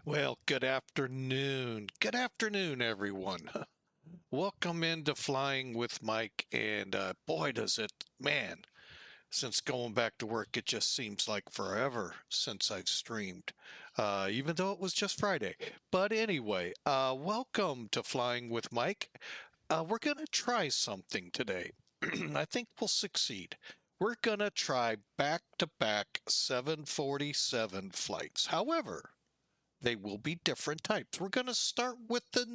Well, good afternoon. Good afternoon, everyone. Welcome into Flying with Mike. And boy, does it, man, since going back to work, it just seems like forever since I've streamed, even though it was just Friday. But anyway, welcome to Flying with Mike. We're going to try something today. I think we'll succeed. We're going to try back to back 747 flights. However, they will be different types. We're going to start with the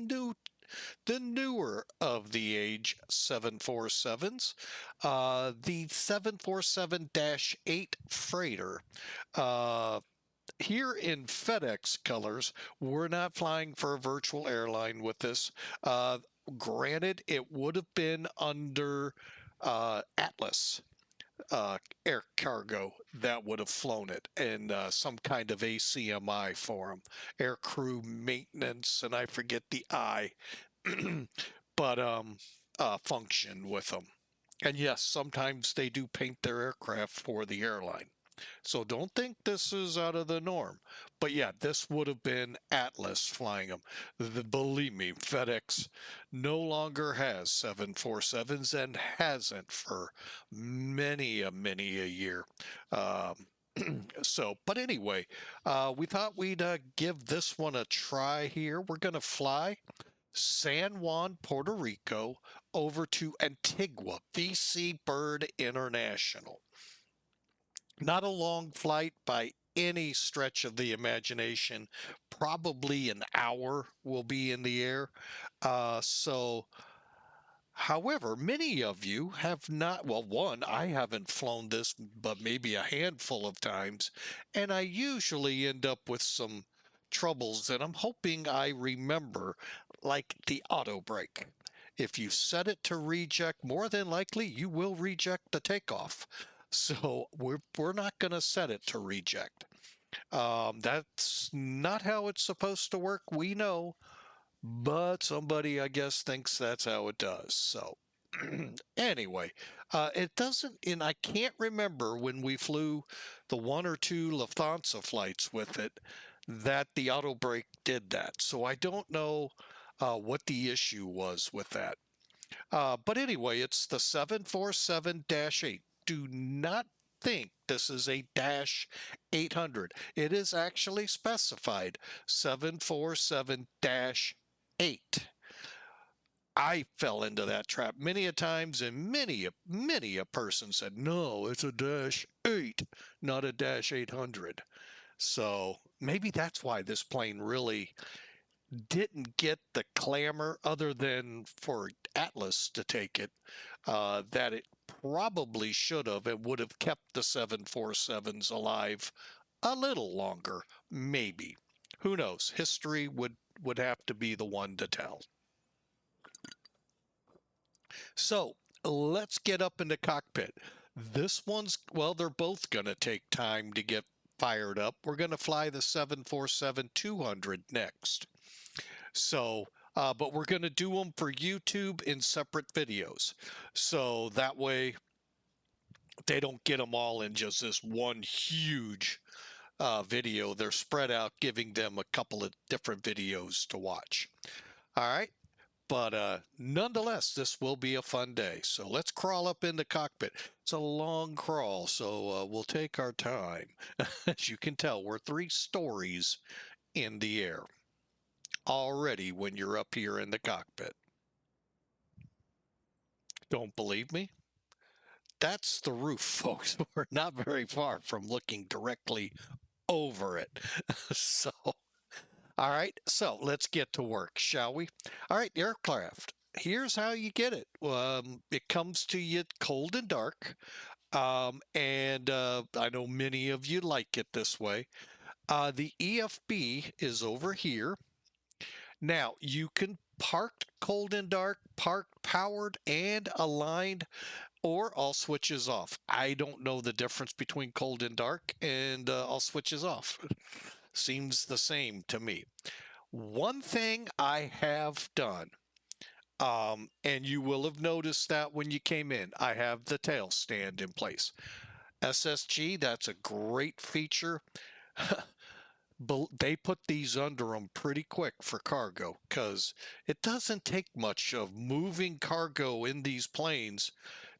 newer of the age 747s, the 747-8 freighter. Uh, Here in FedEx colors, we're not flying for a virtual airline with this. Granted, it would have been under Atlas air cargo that would have flown it, and some kind of ACMI for them, air crew maintenance, and I forget the I, but function with them. And yes, sometimes they do paint their aircraft for the airline. So don't think this is out of the norm. But yeah, this would have been Atlas flying them. Believe me, FedEx no longer has 747s and hasn't for many a year. Um, but anyway, we thought we'd give this one a try here. We're going to fly San Juan, Puerto Rico, over to Antigua, VC Bird International. Not a long flight by any stretch of the imagination. Probably an hour will be in the air. However, many of you have not. Well, one, I haven't flown this, but maybe a handful of times. And I usually end up with some troubles that I'm hoping I remember, like the auto brake. If you set it to reject, more than likely you will reject the takeoff. So we're not going to set it to reject. That's not how it's supposed to work. We know, but somebody, I guess, thinks that's how it does. So anyway, it doesn't, and I can't remember when we flew the one or two Lufthansa flights with it that the auto brake did that. So I don't know what the issue was with that. But anyway, it's the 747-8. Do not think this is a dash 800. It is actually specified 747-8. I fell into that trap many a times, and many a person said, no, it's a dash 8, not a dash 800. So maybe that's why this plane really didn't get the clamor, other than for Atlas to take it, that it probably should have. It would have kept the 747s alive a little longer, maybe. Who knows? History would have to be the one to tell. So let's get up in the cockpit. This one's, well, they're both going to take time to get fired up. We're going to fly the 747-200 next. So, but we're going to do them for YouTube in separate videos. So that way they don't get them all in just this one huge video. They're spread out, giving them a couple of different videos to watch. All right. But nonetheless, this will be a fun day. So let's crawl up in the cockpit. It's a long crawl, so we'll take our time. As you can tell, we're 3 stories in the air already when you're up here in the cockpit. Don't believe me? That's the roof, folks. We're not very far from looking directly over it. So, all right, so let's get to work, shall we? All right, aircraft. Here's how you get it. It comes to you cold and dark. And I know many of you like it this way. The EFB is over here. Now, you can park cold and dark, park powered and aligned, or all switches off. I don't know the difference between cold and dark, and all switches off. Seems the same to me. One thing I have done, and you will have noticed that when you came in, I have the tail stand in place. SSG, that's a great feature. They put these under them pretty quick for cargo because it doesn't take much of moving cargo in these planes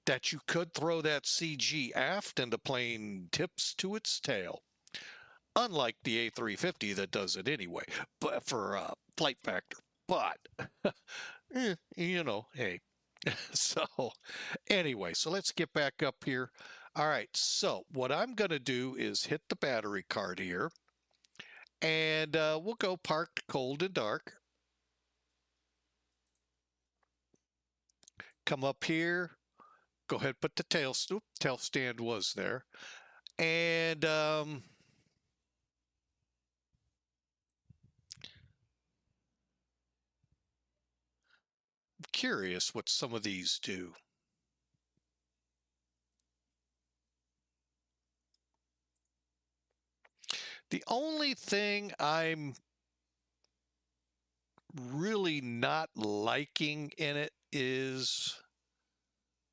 that you could throw that CG aft and the plane tips to its tail. Unlike the A350 that does it anyway, but for flight factor. But, hey. So, anyway, so let's get back up here. All right, so what I'm going to do is hit the battery card here. And we'll go parked, cold, and dark. Come up here. Go ahead, put the tail stand was there. And I'm curious what some of these do. The only thing I'm really not liking in it is,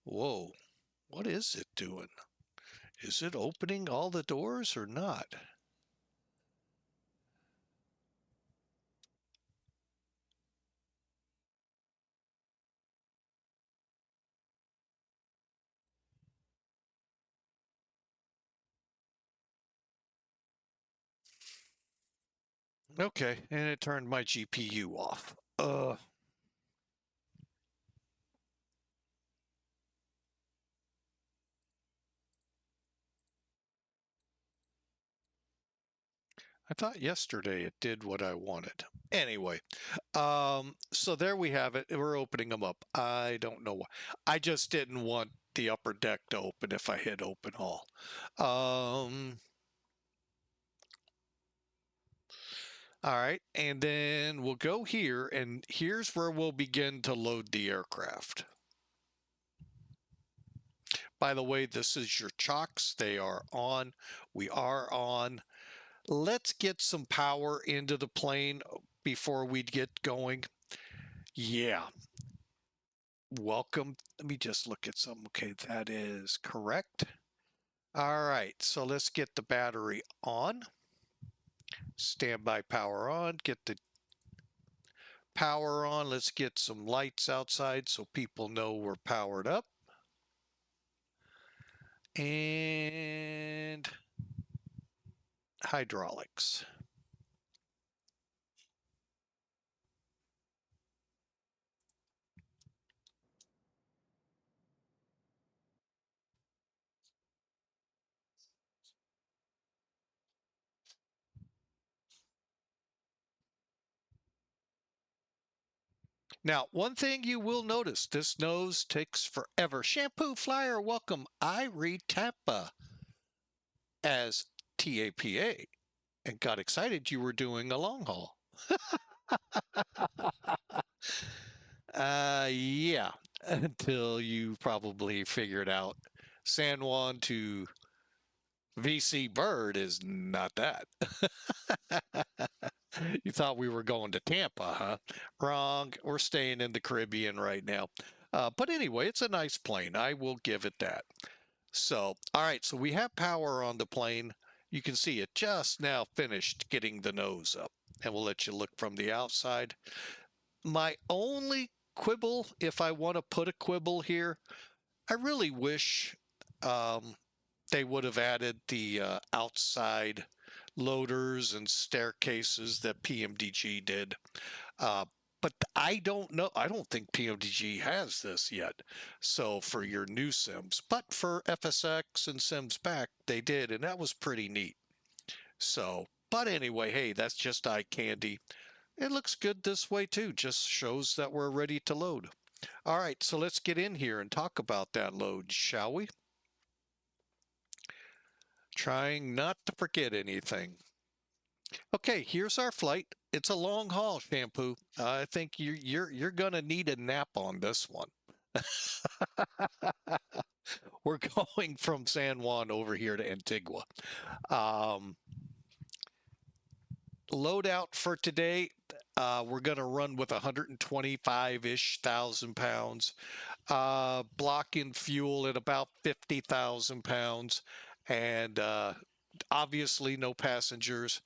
whoa, what is it doing? Is it opening all the doors or not? Okay, and it turned my GPU off. I thought yesterday it did what I wanted. Anyway, so there we have it. We're opening them up. I don't know why. I just didn't want the upper deck to open if I hit open all. All right, and then we'll go here, and here's where we'll begin to load the aircraft. By the way, this is your chocks. They are on. We are on. Let's get some power into the plane before we get going. Yeah. Welcome. Let me just look at some. Okay, that is correct. All right, so let's get the battery on. Standby power on. Get the power on. Let's get some lights outside so people know we're powered up. And hydraulics. Now, one thing you will notice, this nose takes forever. Shampoo Flyer, welcome. I read TAPA as TAPA and got excited you were doing a long haul. Yeah, until you probably figured out San Juan to VC Bird is not that. You thought we were going to Tampa, huh? Wrong. We're staying in the Caribbean right now. But anyway, it's a nice plane. I will give it that. So, all right. So we have power on the plane. You can see it just now finished getting the nose up. And we'll let you look from the outside. My only quibble, if I want to put a quibble here, I really wish they would have added the outside loaders and staircases that PMDG did. But I don't know. I don't think PMDG has this yet. So for your new Sims, but for FSX and Sims back, they did, and that was pretty neat. So, but anyway, hey, that's just eye candy. It looks good this way too. Just shows that we're ready to load. All right, so let's get in here and talk about that load, shall we? Trying not to forget anything. Okay, here's our flight. It's a long haul, Shampoo. I think you're gonna need a nap on this one. We're going from San Juan over here to Antigua. Loadout for today, we're going to run with 125-ish thousand pounds. Blocking fuel at about 50,000 pounds. And obviously no passengers.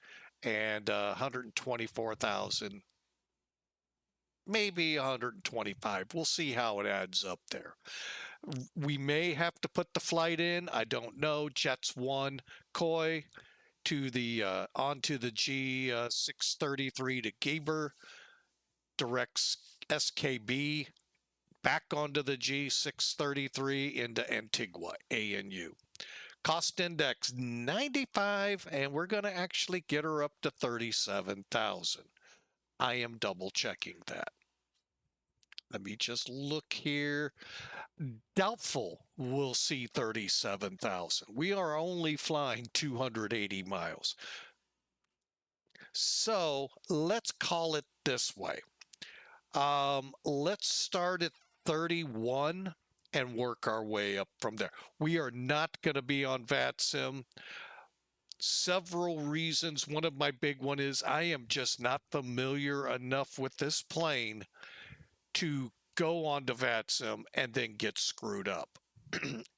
and 124,000, maybe 125. We'll see how it adds up there. We may have to put the flight in. I don't know. Jets 1 Koi to the onto the G633 to GABAR, directs SKB back onto the G633 into Antigua, ANU. Cost index 95, and we're going to actually get her up to 37,000. I am double checking that. Let me just look here. Doubtful we'll see 37,000. We are only flying 280 miles. So let's call it this way. Let's start at 31 and work our way up from there. We are not going to be on VATSIM. Several reasons. One of my big one is I am just not familiar enough with this plane to go on to VATSIM and then get screwed up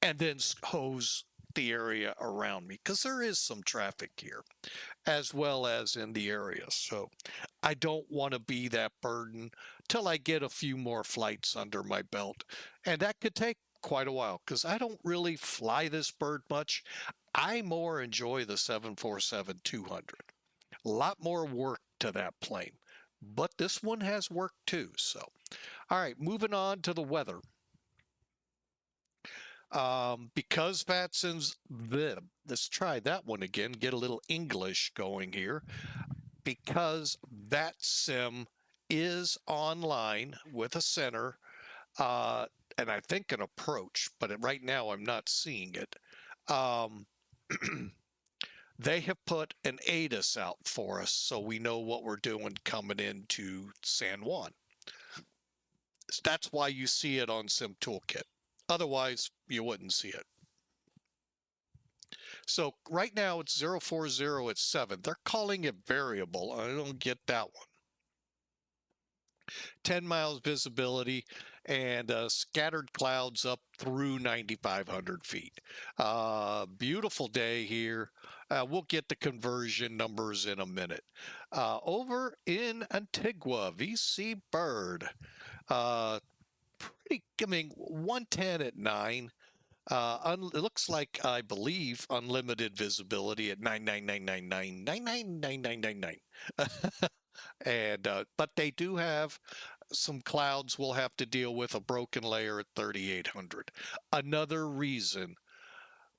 and then hose the area around me, because there is some traffic here as well as in the area. So I don't want to be that burden till I get a few more flights under my belt. And that could take quite a while because I don't really fly this bird much. I more enjoy the 747-200. A lot more work to that plane, but this one has work too. So, all right, moving on to the weather. Because VATSIM's, let's try that one again, get a little English going here. Because VATSIM is online with a center, and I think an approach, but right now I'm not seeing it. They have put an ATIS out for us, so we know what we're doing coming into San Juan. That's why you see it on Sim Toolkit. Otherwise, you wouldn't see it. So right now it's 040 at 7. They're calling it variable. I don't get that one. 10 miles visibility and scattered clouds up through 9,500 feet. Beautiful day here. We'll get the conversion numbers in a minute. Over in Antigua, VC Bird. Pretty, I mean, 110 at 9. It looks like, I believe, unlimited visibility at 99999999999. And but they do have some clouds we'll have to deal with, a broken layer at 3,800. Another reason,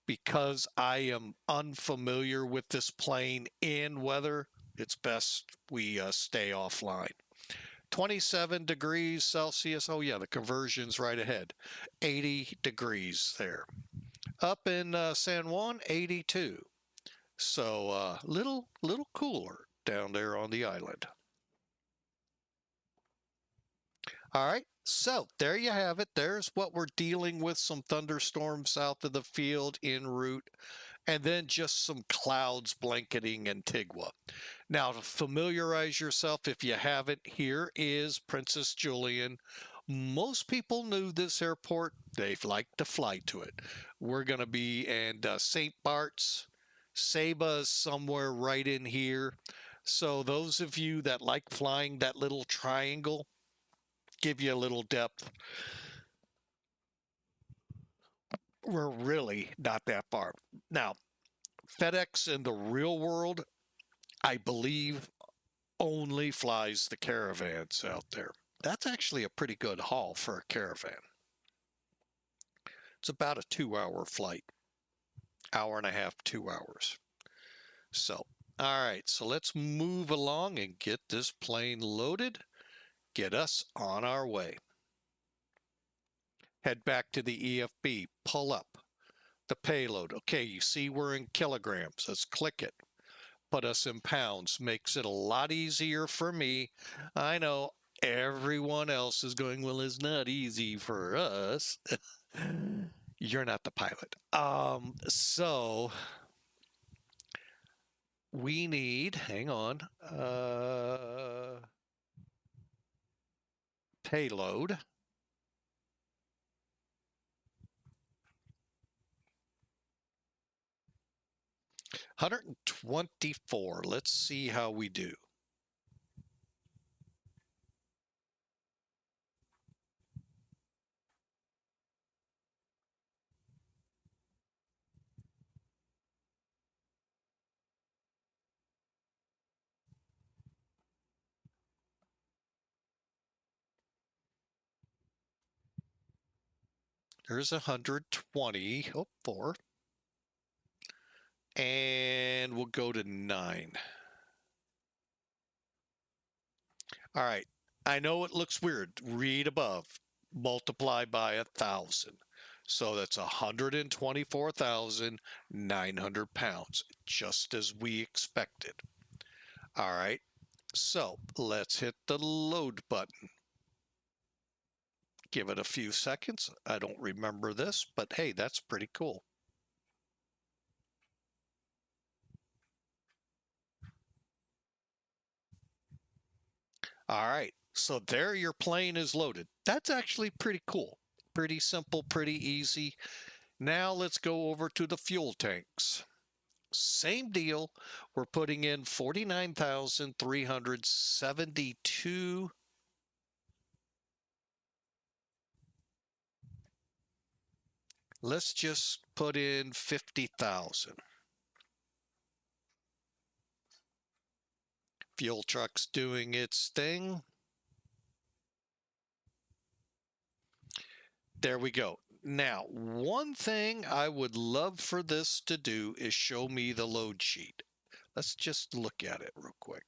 because I am unfamiliar with this plane in weather, it's best we stay offline. 27 degrees Celsius. Oh yeah, the conversion's right ahead. 80 degrees there. Up in San Juan, 82. So little cooler down there on the island. All right, so there you have it. There's what we're dealing with, some thunderstorms south of the field en route, and then just some clouds blanketing Antigua. Now, to familiarize yourself, if you haven't, here is Princess Julian. Most people knew this airport. They like to fly to it. We're going to be in St. Bart's. Saba is somewhere right in here. So those of you that like flying that little triangle, give you a little depth. We're really not that far. Now, FedEx in the real world, I believe, only flies the Caravans out there. That's actually a pretty good haul for a Caravan. It's about a 2-hour flight. Hour and a half, 2 hours. So, all right, so let's move along and get this plane loaded. Get us on our way. Head back to the EFB, pull up the payload. Okay, you see we're in kilograms. Let's click it. Put us in pounds. Makes it a lot easier for me. I know everyone else is going, well, it's not easy for us. You're not the pilot. So we need, hang on, payload. 124. Let's see how we do. There's 120. Oh, 4. And we'll go to 9. All right. I know it looks weird. Read above. Multiply by 1,000. So that's 124,900 pounds, just as we expected. All right. So let's hit the load button. Give it a few seconds. I don't remember this, but hey, that's pretty cool. All right, so there your plane is loaded. That's actually pretty cool. Pretty simple, pretty easy. Now let's go over to the fuel tanks. Same deal. We're putting in 49,372. Let's just put in 50,000. Fuel truck's doing its thing. There we go. Now, one thing I would love for this to do is show me the load sheet. Let's just look at it real quick.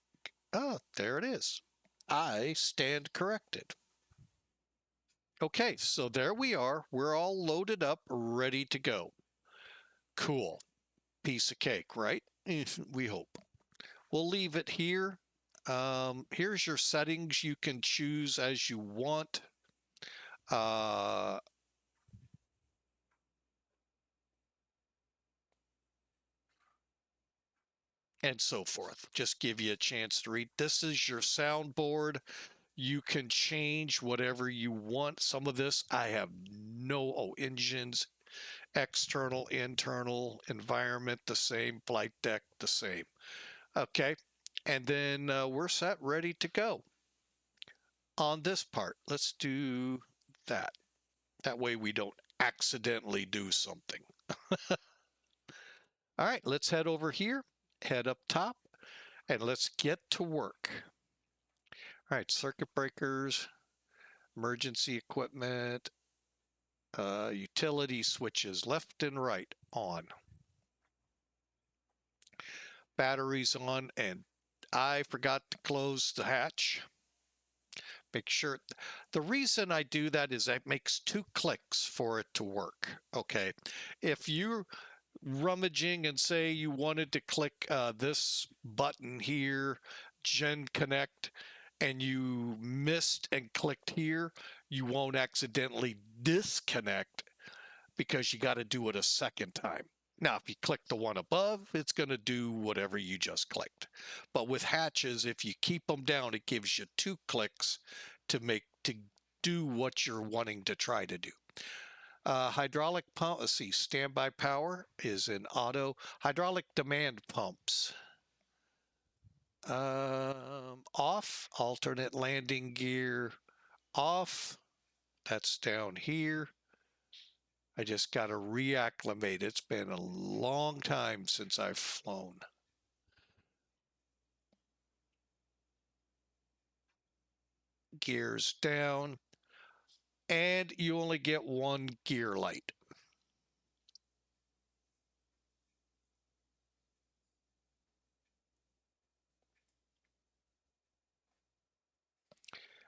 Oh, there it is. I stand corrected. Okay, so there we are. We're all loaded up, ready to go. Cool. Piece of cake, right? We hope. We'll leave it here. Here's your settings. You can choose as you want. And so forth. Just give you a chance to read. This is your soundboard. You can change whatever you want. Some of this I have engines, external, internal, environment, the same, flight deck, the same. Okay, and then we're set, ready to go. On this part, let's do that. That way we don't accidentally do something. All right, let's head over here, head up top, and let's get to work. All right, circuit breakers, emergency equipment, utility switches, left and right on. Batteries on, and I forgot to close the hatch. Make sure. The reason I do that is it makes 2 clicks for it to work. Okay. If you're rummaging and say you wanted to click this button here, Gen Connect, and you missed and clicked here, you won't accidentally disconnect because you got to do it a second time. Now, if you click the one above, it's going to do whatever you just clicked. But with hatches, if you keep them down, it gives you 2 clicks to do what you're wanting to try to do. Hydraulic pump, let's see, standby power is in auto. Hydraulic demand pumps. Off, alternate landing gear off. That's down here. I just got to reacclimate. It's been a long time since I've flown. Gears down. And you only get 1 gear light.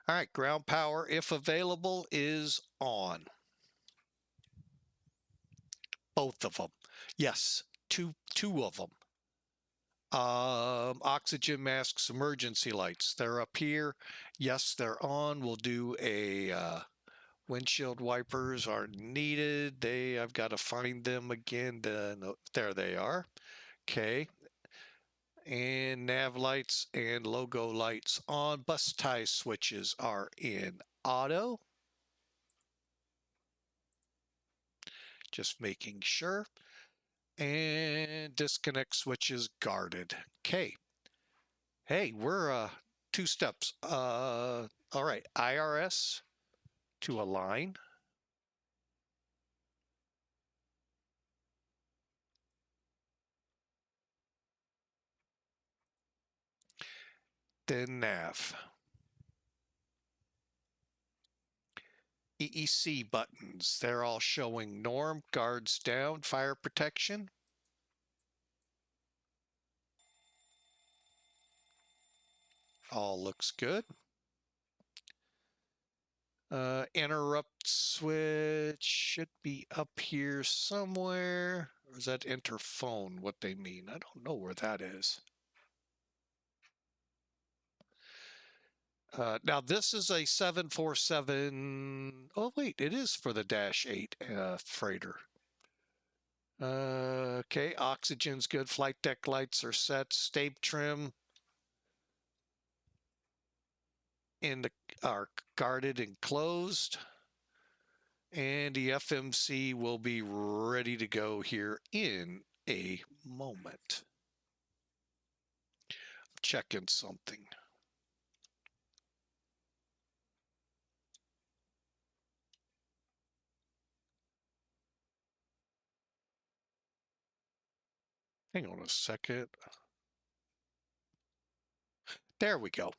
All right, ground power, if available, is on. Both of them. Yes, two of them. Oxygen masks, emergency lights. They're up here. Yes, they're on. We'll do a windshield wipers are needed. I've got to find them again. There they are. Okay. And nav lights and logo lights on. Bus tie switches are in auto. Just making sure. And disconnect switch is guarded. Okay. Hey, we're 2 steps. All right, IRS to align. Then nav. EEC buttons. They're all showing norm, guards down, fire protection. All looks good. Interrupt switch should be up here somewhere. Or is that interphone what they mean? I don't know where that is. Now this is a 747. Oh wait, it is for the Dash 8 freighter. Okay, oxygen's good. Flight deck lights are set. State trim are guarded and closed. And the FMC will be ready to go here in a moment. Checking something. Hang on a second. There we go.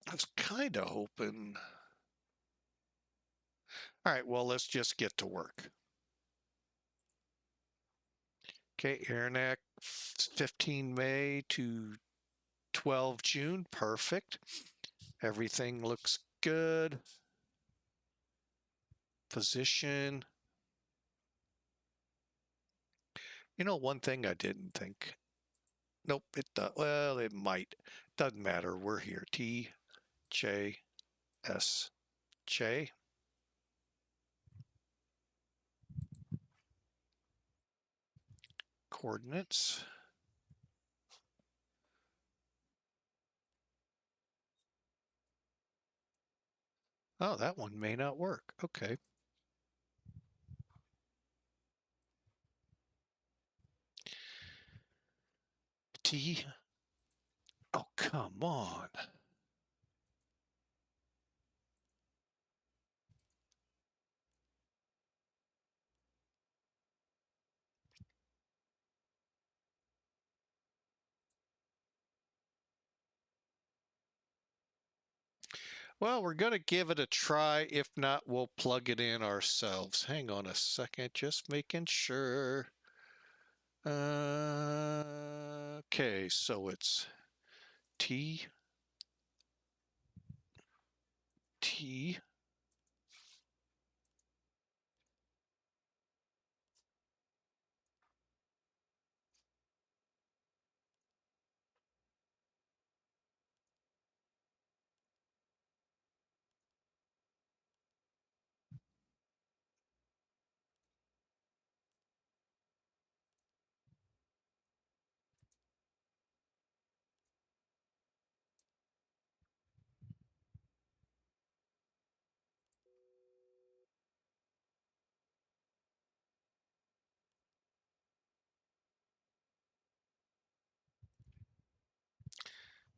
I was kind of hoping. All right, well, let's just get to work. Okay, AirNac 15 May to 12 June. Perfect. Everything looks good. Position. You know, one thing I didn't think. Nope, it does. Well, it might. Doesn't matter. We're here. TJSJ. Coordinates. Oh, that one may not work. Okay. T. Oh, come on. Well, we're going to give it a try. If not, we'll plug it in ourselves. Hang on a second, just making sure. Okay, so it's T.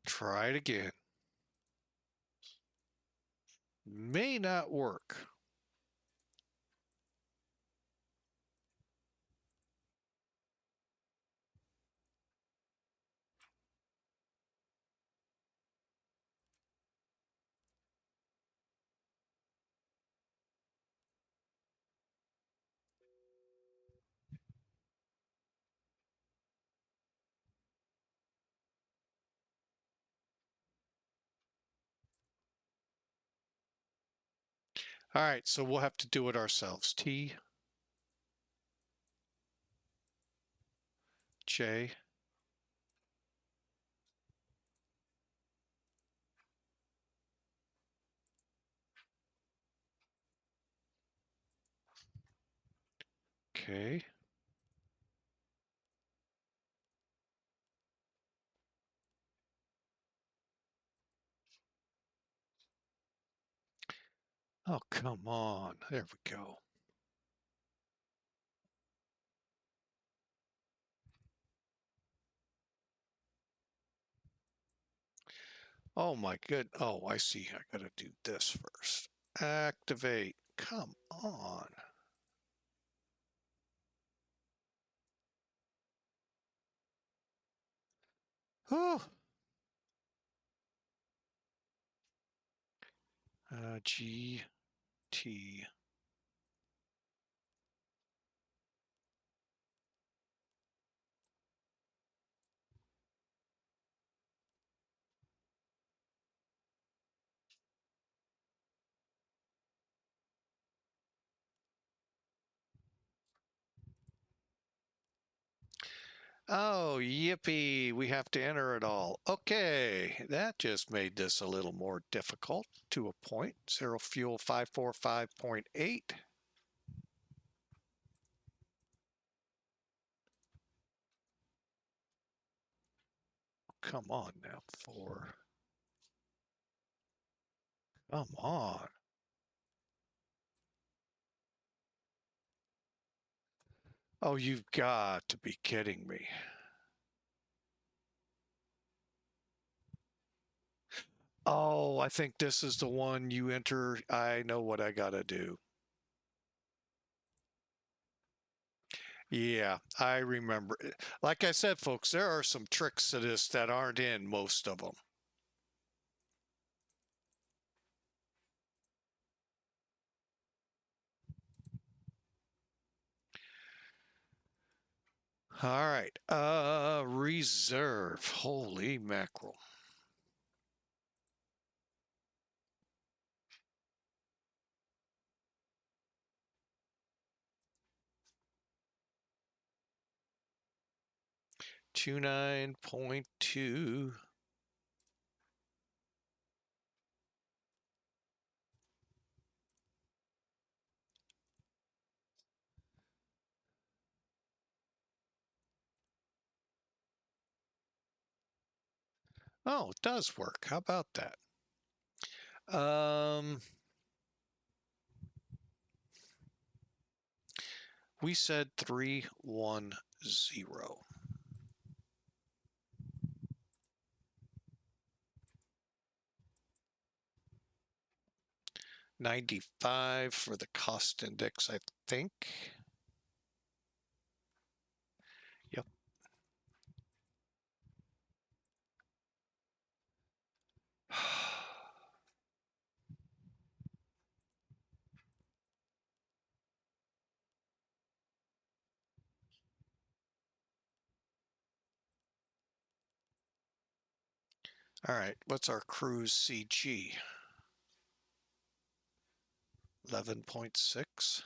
Try it again. May not work. All right, so we'll have to do it ourselves. T, J, okay. Oh, come on. There we go. Oh my good. Oh, I see. I gotta do this first. Activate. Come on. Whew. GT. Oh, yippee. We have to enter it all. Okay. That just made this a little more difficult to a point. Zero fuel 545.8. Come on now. 4. Come on. Oh, you've got to be kidding me. Oh, I think this is the one you enter. I know what I got to do. Yeah, I remember. Like I said, folks, there are some tricks to this that aren't in most of them. All right. Reserve. Holy mackerel. $29.2. Oh, it does work. How about that? We said 310. 95 for the cost index, I think. Yep. All right. What's our cruise CG? 11.6.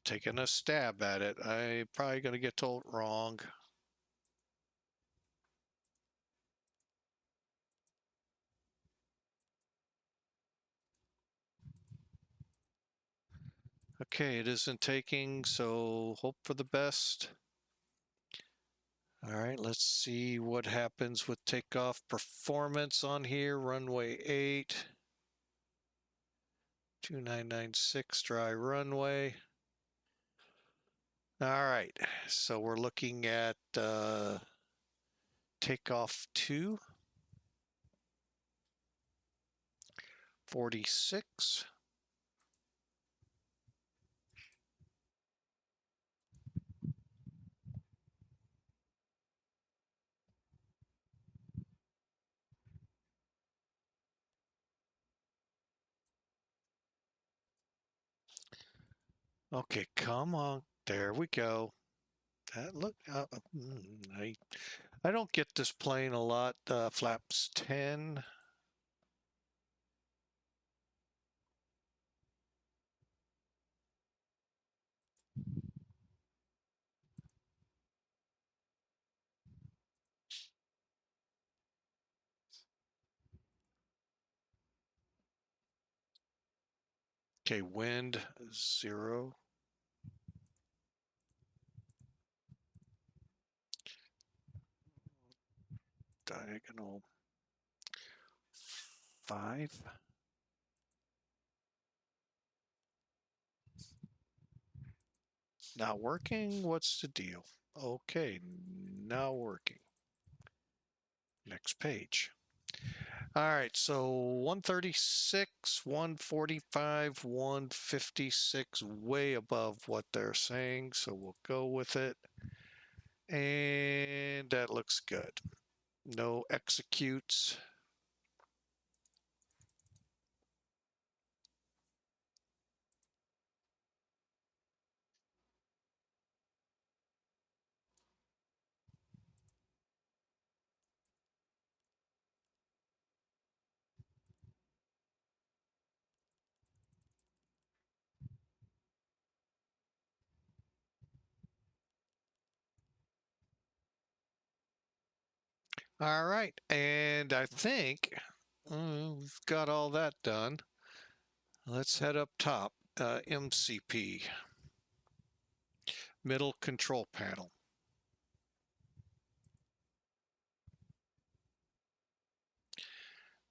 Taking a stab at it. I'm probably going to get told wrong. Okay, it isn't taking, so hope for the best. All right, let's see what happens with takeoff performance on here. Runway 8. 2996 dry runway. All right, so we're looking at takeoff 2. 46. Okay, come on. There we go. That look. I don't get this plane a lot. Flaps 10. Okay, wind 0. diagonal 5. Not working? What's the deal? Okay, now working. Next page. All right, so 136, 145, 156, way above what they're saying, so we'll go with it. And that looks good. No executes. All right, and I think we've got all that done. Let's head up top. MCP, middle control panel.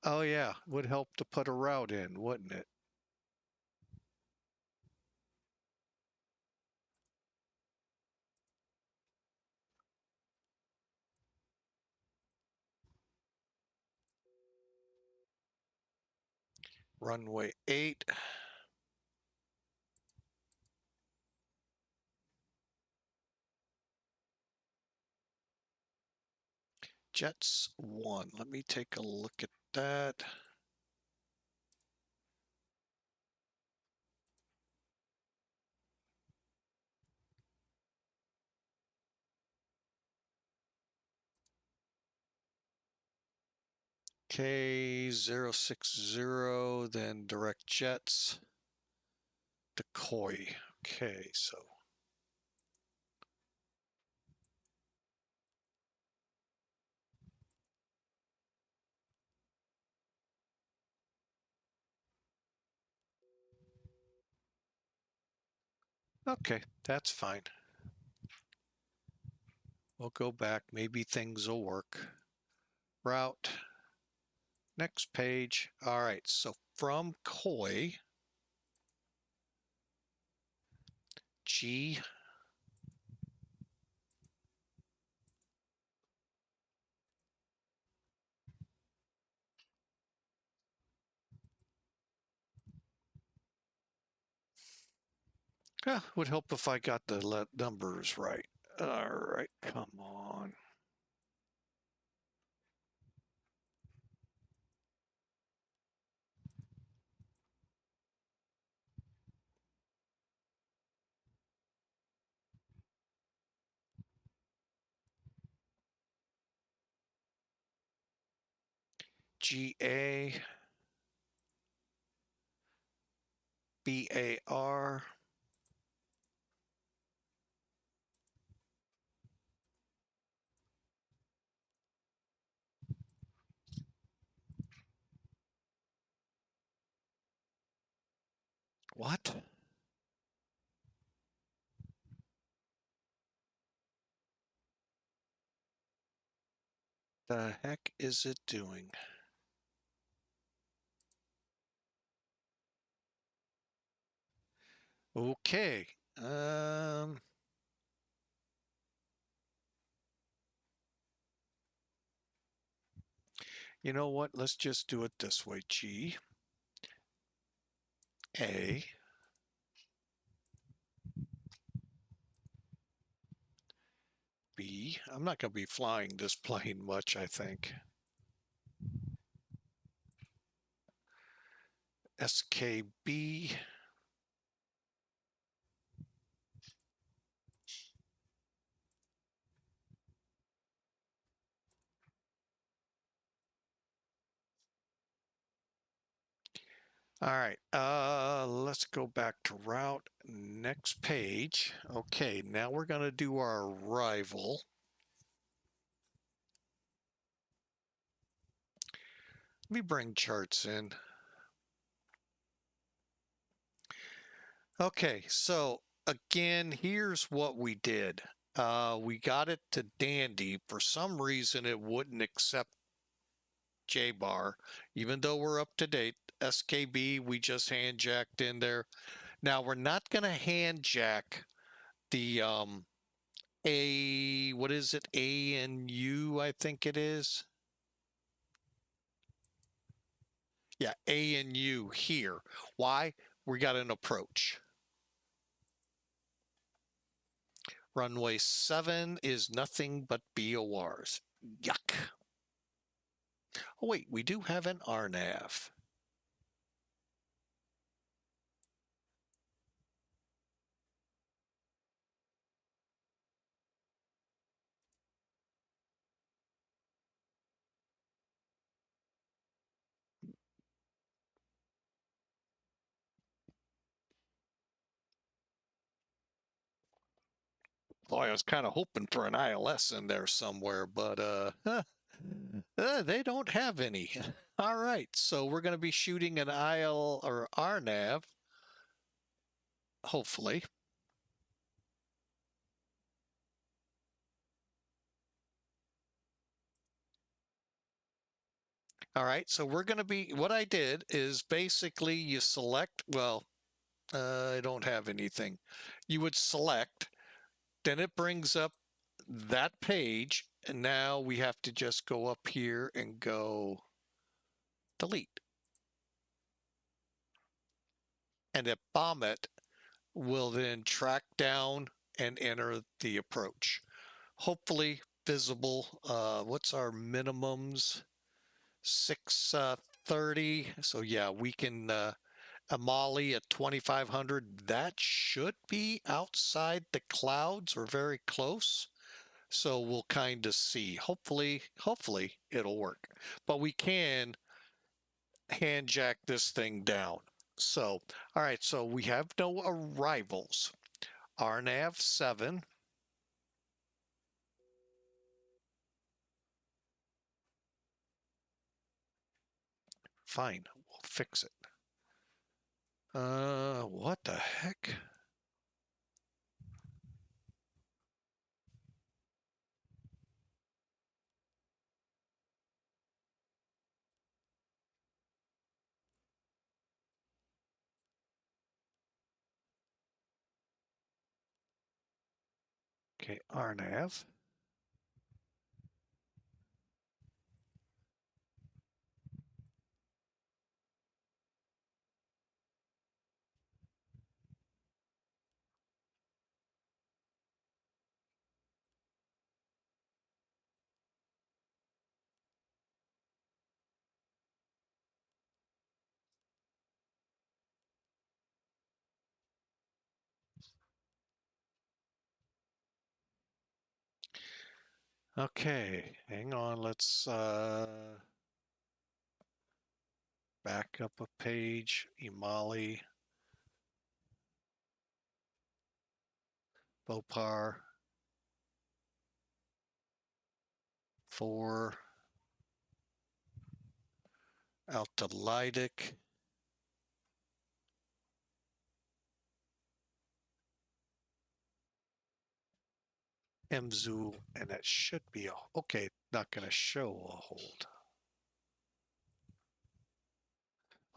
Oh yeah, would help to put a route in, wouldn't it? Runway 8. Jets 1. Let me take a look at that. K060, then direct jets. Decoy. Okay, so okay, that's fine. We'll go back. Maybe things will work. Route. Next page. All right, so from Koi, G. Would help if I got the numbers right. All right, come on. GA, BAR, what the heck is it doing? Okay. You know what? Let's just do it this way. G, A, B. I'm not going to be flying this plane much, I think. SKB. All right, let's go back to route. Next page. Okay, now we're going to do our arrival. Let me bring charts in. Okay, so again, here's what we did. We got it to Dandy. For some reason, it wouldn't accept GABAR, even though we're up to date. SKB, we just hand jacked in there. Now we're not going to hand jack the what is it? ANU, I think it is. Yeah, ANU here. Why? We got an approach. Runway 7 is nothing but BORs. Yuck. Oh, wait, we do have an RNAV. Boy, I was kind of hoping for an ILS in there somewhere, but they don't have any. All right, so we're going to be shooting an IL or RNAV, hopefully. All right, so we're going to be, what I did is basically you select, well, I don't have anything. You would select, then it brings up that page, and now we have to just go up here and go delete. And at Bommet will then track down and enter the approach. Hopefully visible. What's our minimums? 630. So yeah, we can Amali at 2500. That should be outside the clouds or very close. So we'll kind of see. Hopefully it'll work. But we can hand jack this thing down. So, all right, so we have no arrivals. RNAV 7. Fine, we'll fix it. What the heck? Okay, RNAV. Okay, hang on, let's back up a page. Imali, Bopar, 4, Altalytic, MZoo, and that should be, okay, not going to show a hold.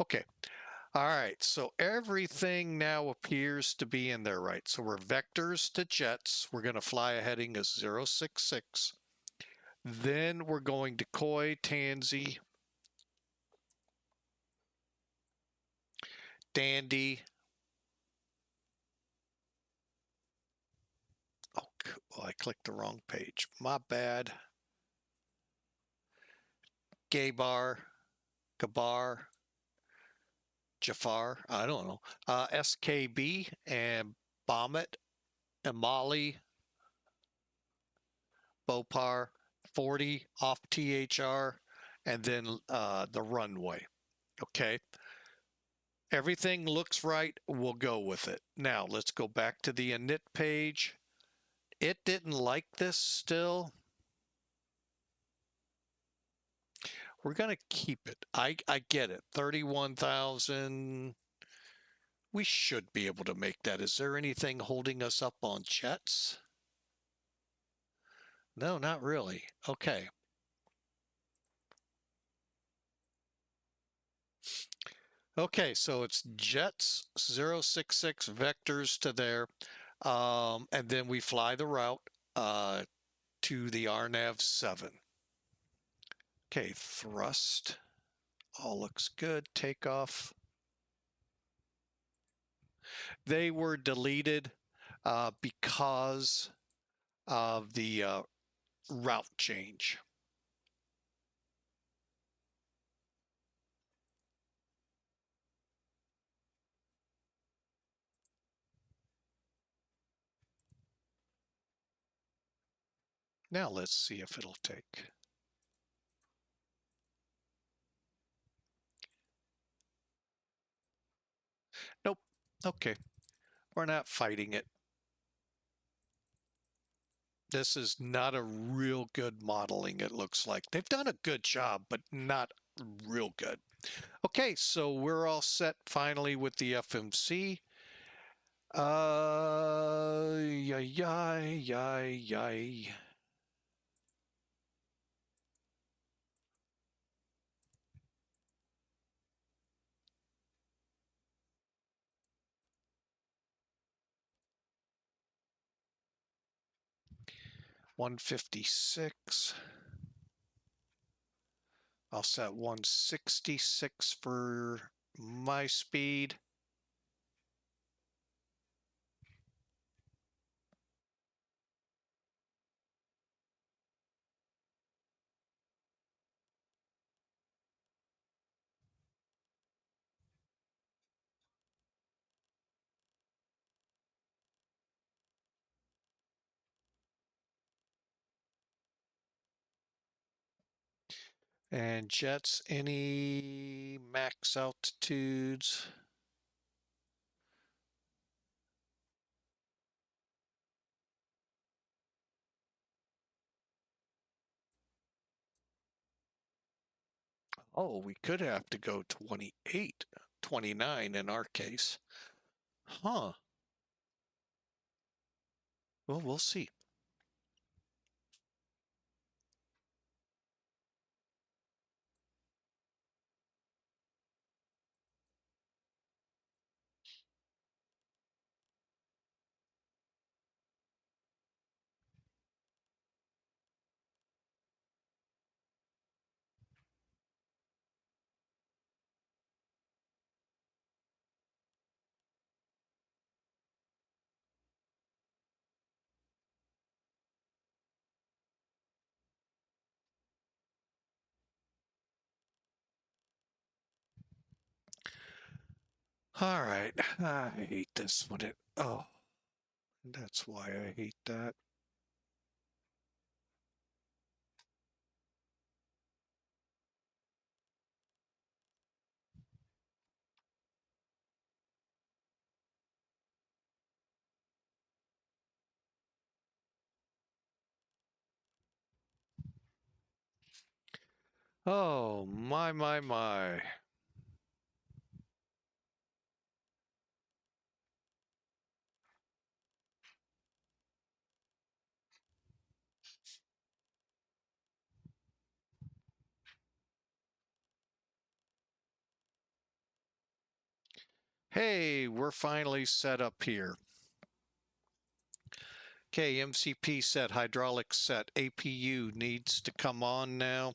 Okay. All right. So everything now appears to be in there, right? So we're vectors to jets. We're going to fly a heading of 066. Then we're going to Koi, Tansy, Dandy. Oh, well, I clicked the wrong page. My bad. GABAR, Jafar, I don't know. SKB and Bommet, Amali, Bopar, 40 off THR, and then the runway. Okay. Everything looks right. We'll go with it. Now let's go back to the init page. It didn't like this still. We're going to keep it. I get it. 31,000. We should be able to make that. Is there anything holding us up on jets? No, not really. Okay. Okay, so it's jets 066 vectors to there. And then we fly the route to the RNAV 7. Okay, thrust. All looks good. Takeoff. They were deleted because of the route change. Now let's see if it'll take. Nope. Okay. We're not fighting it. This is not a real good modeling, it looks like. They've done a good job, but not real good. Okay, so we're all set finally with the FMC. Yay. 156. I'll set 166 for my speed. And jets, any max altitudes? Oh, we could have to go 28, 29 in our case. Huh. Well, we'll see. All right. I hate this when it, oh, that's why I hate that. Oh, my. Hey, we're finally set up here. Okay, MCP set, hydraulics set, APU needs to come on now.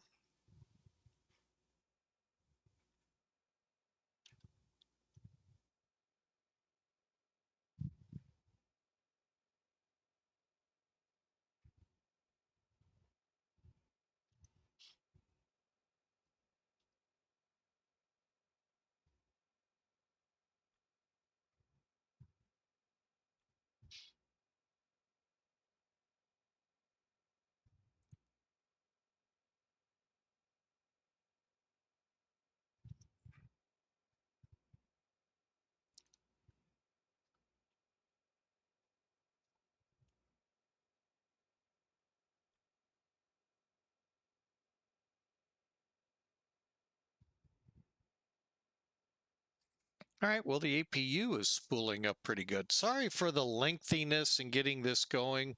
All right, well, the APU is spooling up pretty good. Sorry for the lengthiness in getting this going.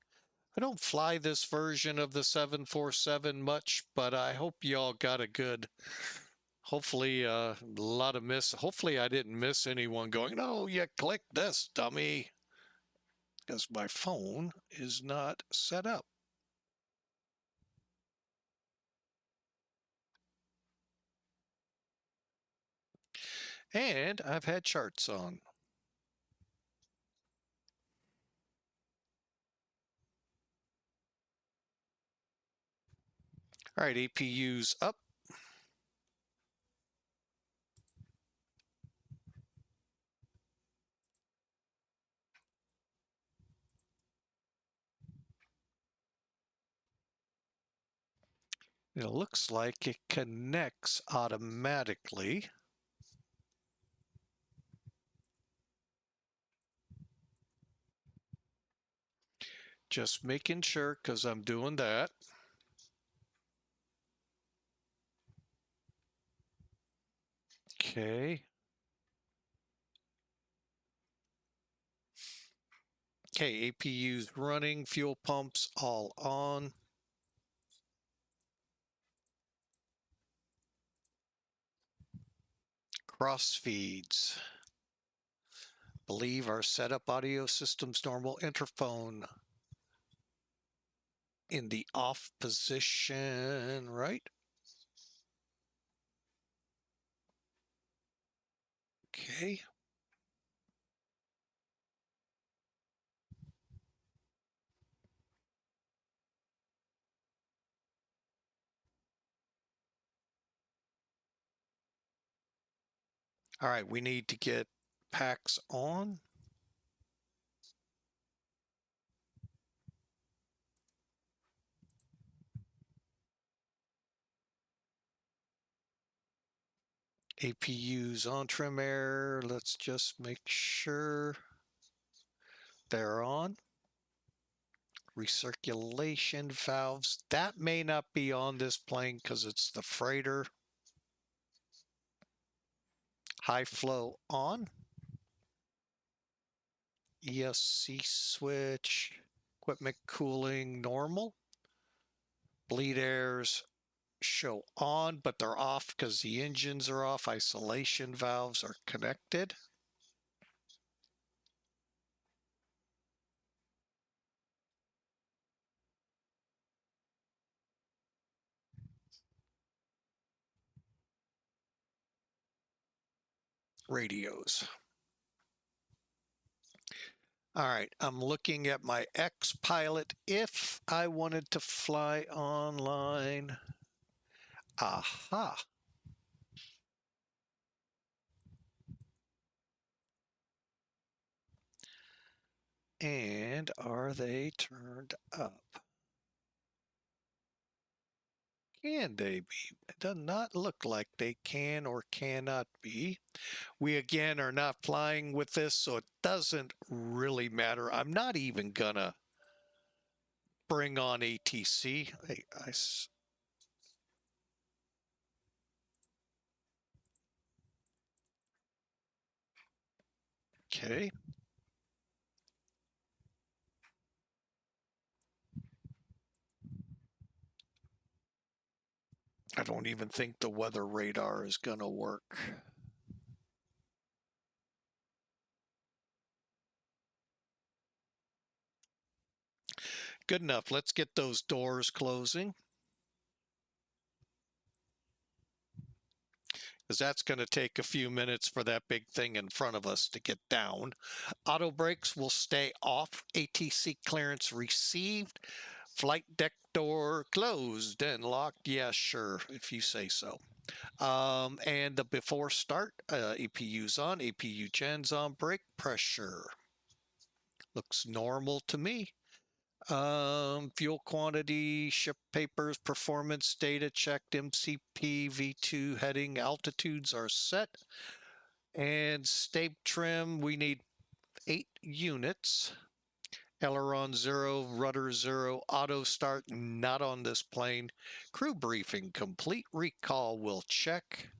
I don't fly this version of the 747 much, but I hope y'all got a good, hopefully a lot of hopefully I didn't miss anyone going, oh, you clicked this, dummy, because my phone is not set up. And I've had charts on. All right, APU's up. It looks like it connects automatically. Just making sure because I'm doing that. Okay. Okay, APU's running, fuel pumps all on. Cross feeds. Believe our setup audio system's normal interphone in the off position, right? Okay. All right, we need to get packs on. APU's on trim air. Let's just make sure they're on. Recirculation valves. That may not be on this plane because it's the freighter. High flow on. ESC switch. Equipment cooling normal. Bleed airs show on, but they're off because the engines are off. Isolation valves are connected. Radios. All right, I'm looking at my X pilot. If I wanted to fly online, aha. And are they turned up? Can they be? It does not look like they can or cannot be. We again are not flying with this, so it doesn't really matter. I'm not even gonna bring on ATC. Okay. I don't even think the weather radar is gonna work. Good enough. Let's get those doors closing. Because that's going to take a few minutes for that big thing in front of us to get down. Auto brakes will stay off. ATC clearance received. Flight deck door closed and locked. Yeah, sure, if you say so. And the before start, APU's on, APU gens on, brake pressure. Looks normal to me. Fuel quantity, ship papers, performance data checked, MCP, V2 heading, altitudes are set. And stape trim, we need 8 units. Aileron 0, rudder 0, auto start not on this plane. Crew briefing complete, recall will check.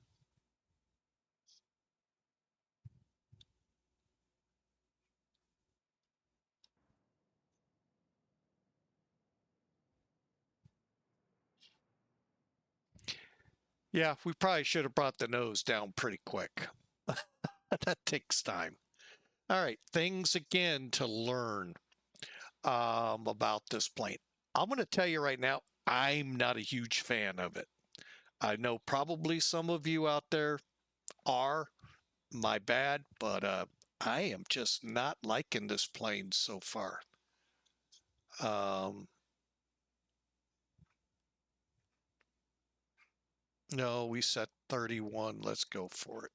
Yeah, we probably should have brought the nose down pretty quick. That takes time. All right, things again to learn about this plane. I'm going to tell you right now, I'm not a huge fan of it. I know probably some of you out there are, my bad, but I am just not liking this plane so far. No, we set 31. Let's go for it.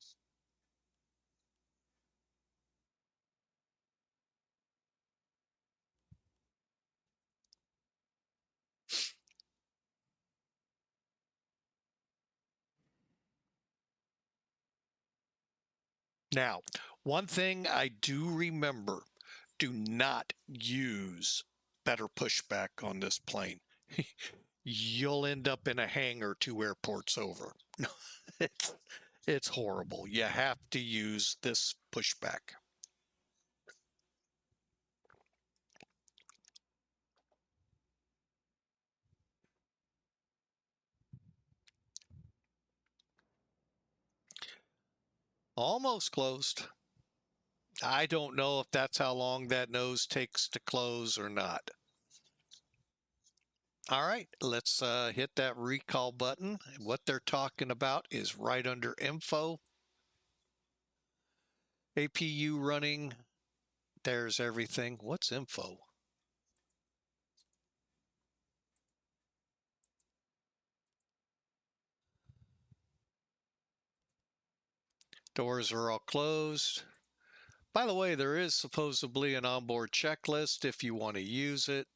Now, one thing I do remember, do not use better pushback on this plane. You'll end up in a hangar 2 airports over. it's, it's horrible. You have to use this pushback. Almost closed. I don't know if that's how long that nose takes to close or not. All right, let's hit that recall button. What they're talking about is right under info. APU running. There's everything. What's info? Doors are all closed. By the way, there is supposedly an onboard checklist if you want to use it.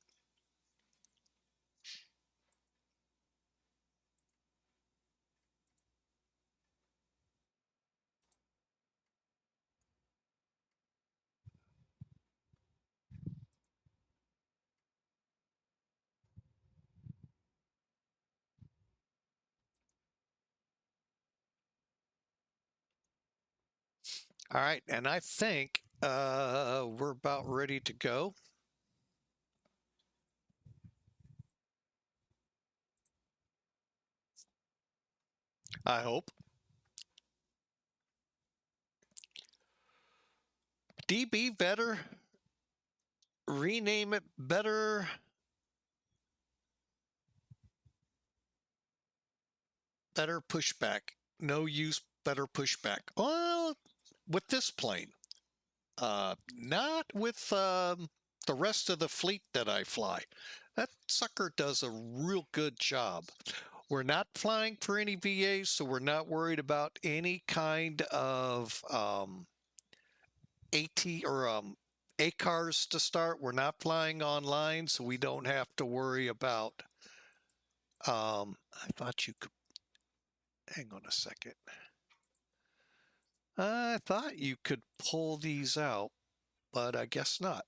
All right, and I think we're about ready to go. I hope. DB better. Rename it better. Better pushback. No use better pushback. Well, with this plane. Not with the rest of the fleet that I fly. That sucker does a real good job. We're not flying for any VAs, so we're not worried about any kind of AT or ACARs to start. We're not flying online, so we don't have to worry about. I thought you could. Hang on a second. I thought you could pull these out, but I guess not.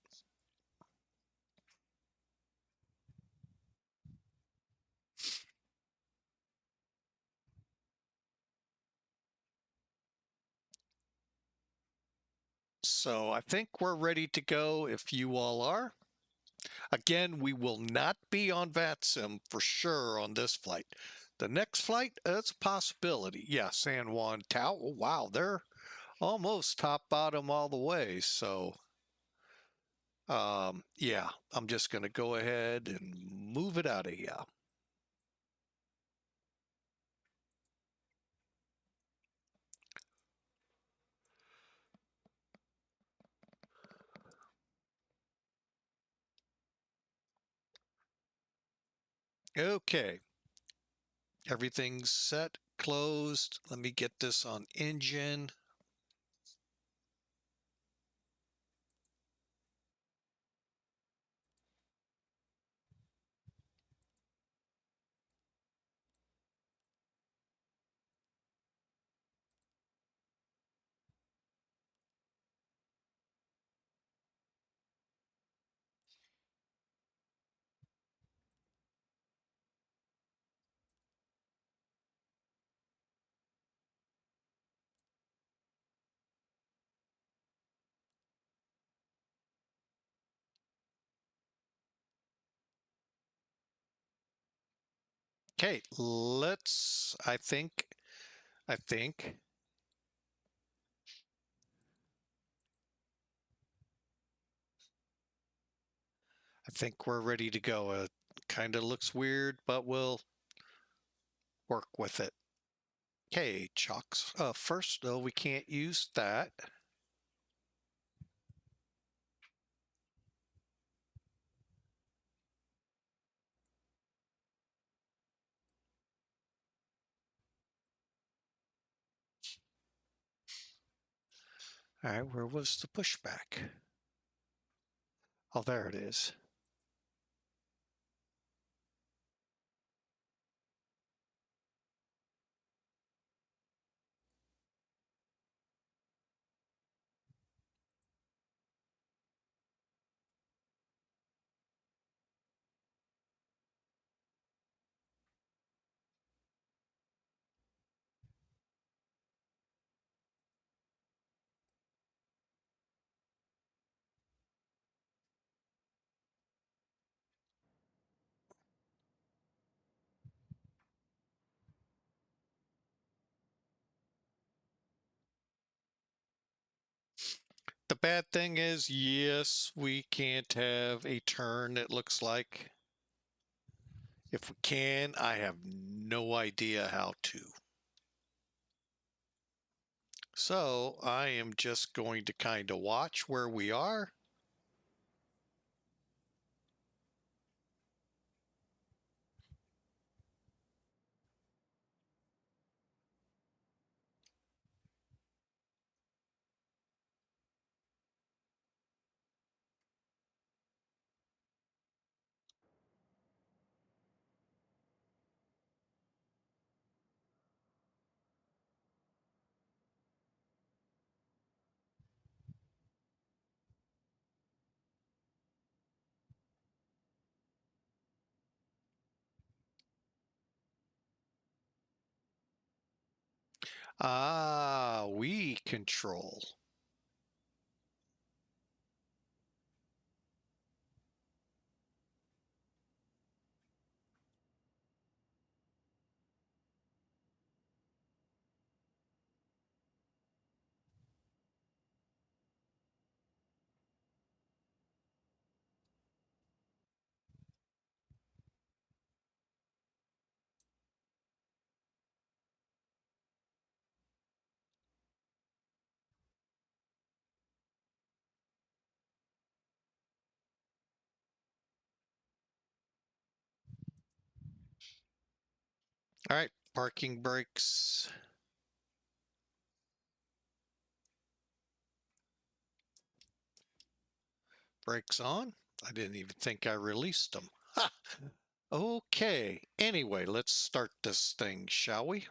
So I think we're ready to go if you all are. Again, we will not be on VATSIM for sure on this flight. The next flight, it's a possibility. Yeah, San Juan Tau. Oh, wow, they're almost top bottom all the way. So, yeah, I'm just going to go ahead and move it out of here. Okay, everything's set, closed. Let me get this on engine. Okay, let's, I think, I think we're ready to go. It kind of looks weird, but we'll work with it. Okay, chocks. First, though, we can't use that. All right, where was the pushback? Oh, there it is. The bad thing is, yes, we can't have a turn, it looks like. If we can, I have no idea how to. So I am just going to kind of watch where we are. Ah, we control. All right, parking brakes. Brakes on. I didn't even think I released them. Ha! Okay, anyway, let's start this thing, shall we?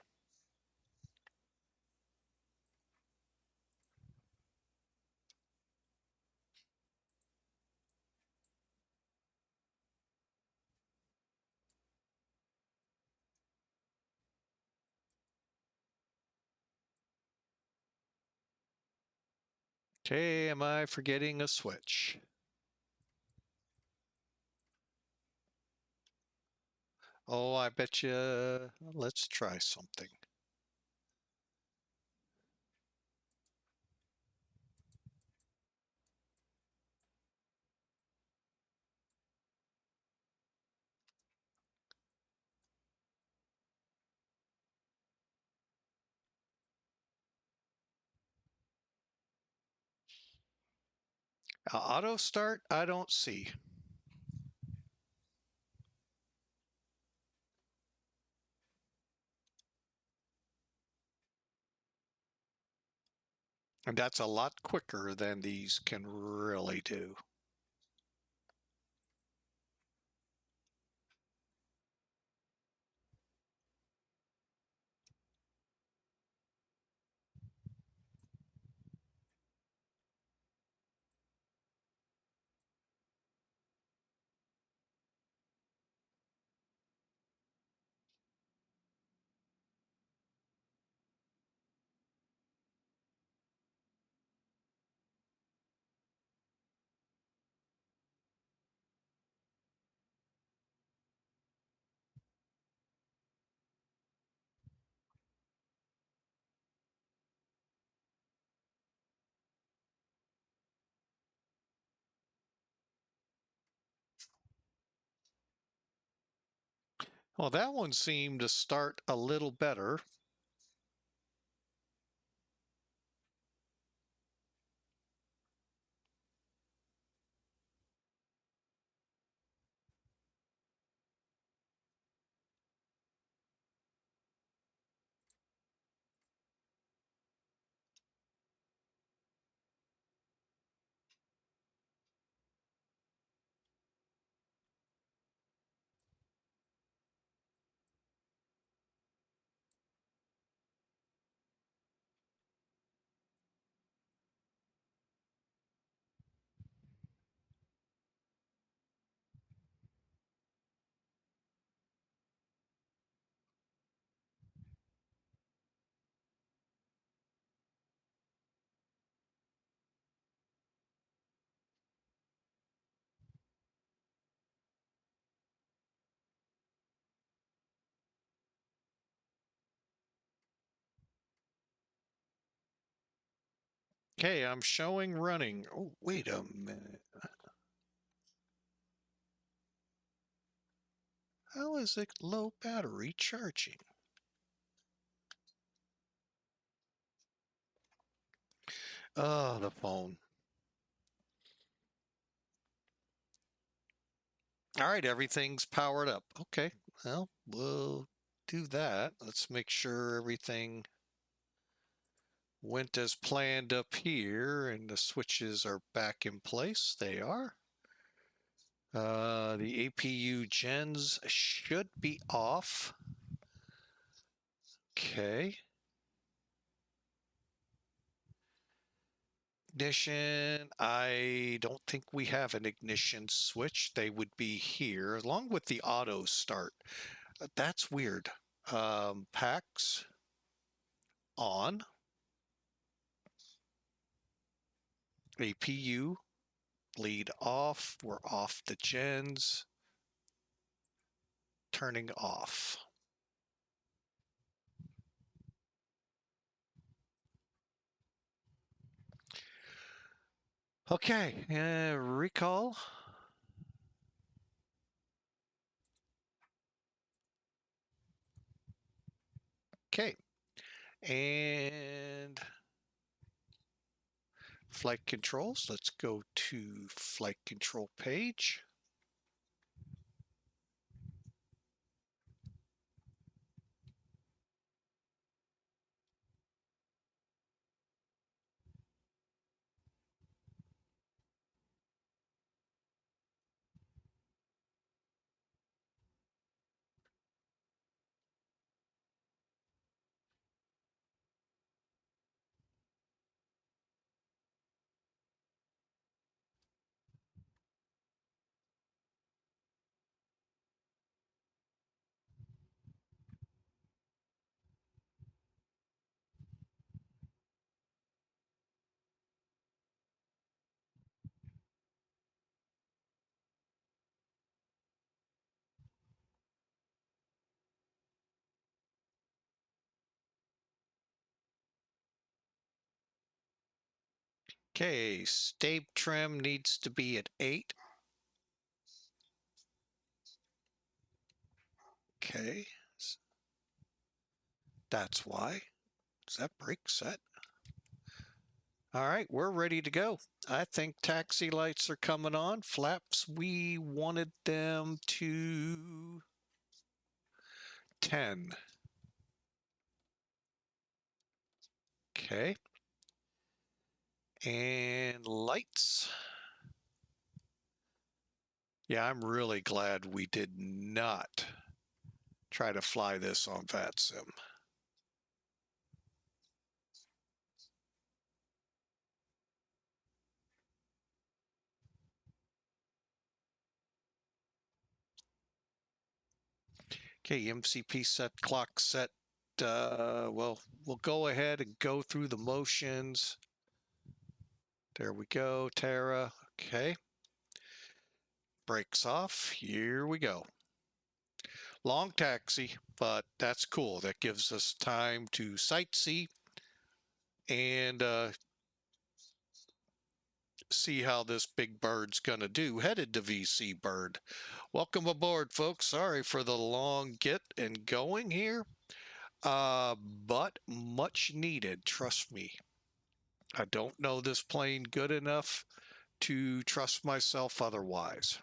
Okay, am I forgetting a switch? Oh, I bet you. Let's try something. Auto start, I don't see. And that's a lot quicker than these can really do. Well, that one seemed to start a little better. Okay, I'm showing running. Oh, wait a minute. How is it low battery charging? Oh, the phone. All right, everything's powered up. Okay, well, we'll do that. Let's make sure everything went as planned up here and the switches are back in place. They are. The APU gens should be off. Okay. Ignition, I don't think we have an ignition switch. They would be here along with the auto start. That's weird. Packs on. APU lead off. We're off the gens. Turning off. Okay, recall. Okay, and flight controls. Let's go to flight control page. Okay, stab trim needs to be at 8. Okay, that's why. Is that brake set? All right, we're ready to go. I think taxi lights are coming on. Flaps, we wanted them to 10. Okay. And lights. Yeah, I'm really glad we did not try to fly this on VATSIM. Okay, MCP set, clock set. Well, we'll go ahead and go through the motions. There we go, Tara. Okay. Brakes off. Here we go. Long taxi, but that's cool. That gives us time to sightsee and see how this big bird's going to do, headed to VC Bird. Welcome aboard, folks. Sorry for the long get and going here, but much needed, trust me. I don't know this plane good enough to trust myself otherwise.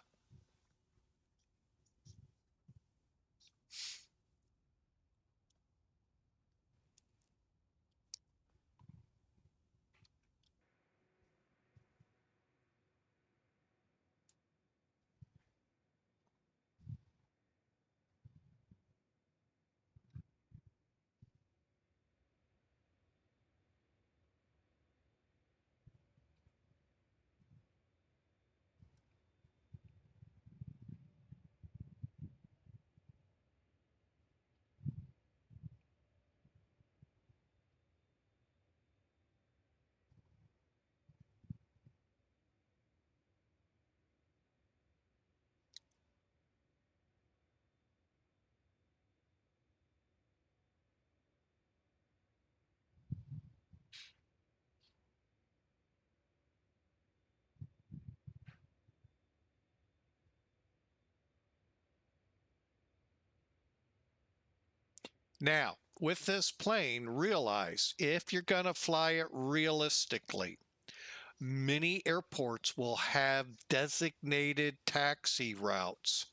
Now, with this plane, realize if you're going to fly it realistically, many airports will have designated taxi routes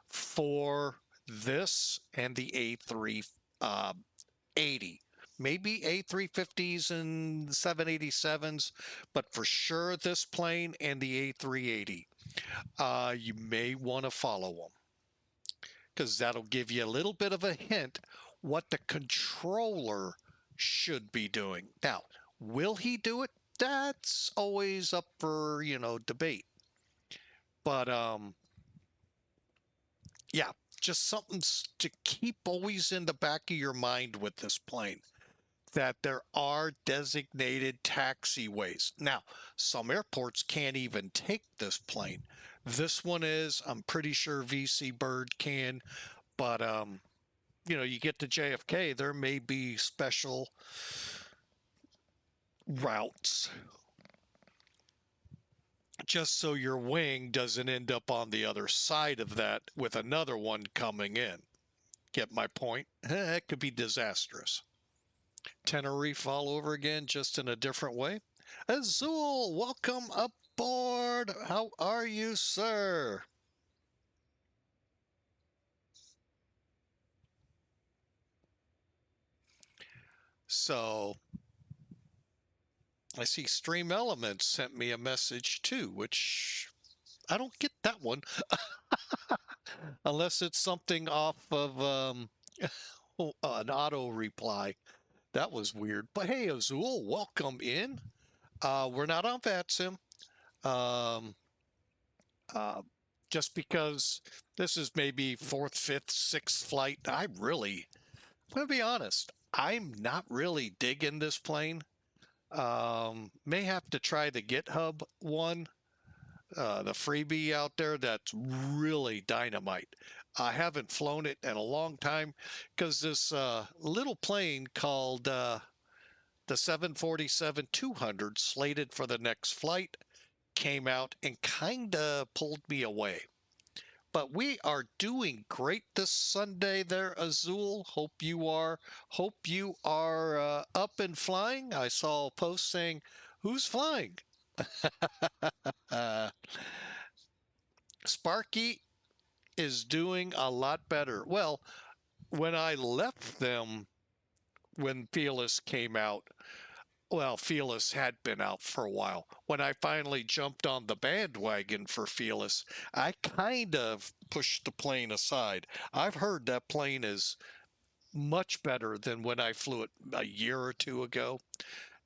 for this and the A380. Maybe A350s and 787s, but for sure this plane and the A380. You may want to follow them because that'll give you a little bit of a hint what the controller should be doing. Now, will he do it? That's always up for, debate. But yeah, just something to keep always in the back of your mind with this plane, that there are designated taxiways. Now, some airports can't even take this plane. This one is, I'm pretty sure VC Bird can, but you get to JFK, there may be special routes just so your wing doesn't end up on the other side of that with another one coming in. Get my point? It could be disastrous. Tenerife all over again, just in a different way. Azul, welcome aboard. How are you, sir? So I see Stream Elements sent me a message too, which I don't get that one unless it's something off of an auto reply. That was weird. But hey, Azul, welcome in. We're not on VATSIM. Um, uh, just because this is maybe fourth, fifth, sixth flight. I'm going to be honest, I'm not really digging this plane. May have to try the GitHub one, the freebie out there that's really dynamite. I haven't flown it in a long time because this little plane called the 747-200 slated for the next flight came out and kind of pulled me away. But we are doing great this Sunday there, Azul. Hope you are. Hope you are up and flying. I saw a post saying, "Who's flying?" uh, Sparky is doing a lot better. Well, when I left them, when Fearless came out, well, Fearless had been out for a while. When I finally jumped on the bandwagon for Fearless, I kind of pushed the plane aside. I've heard that plane is much better than when I flew it a year or two ago,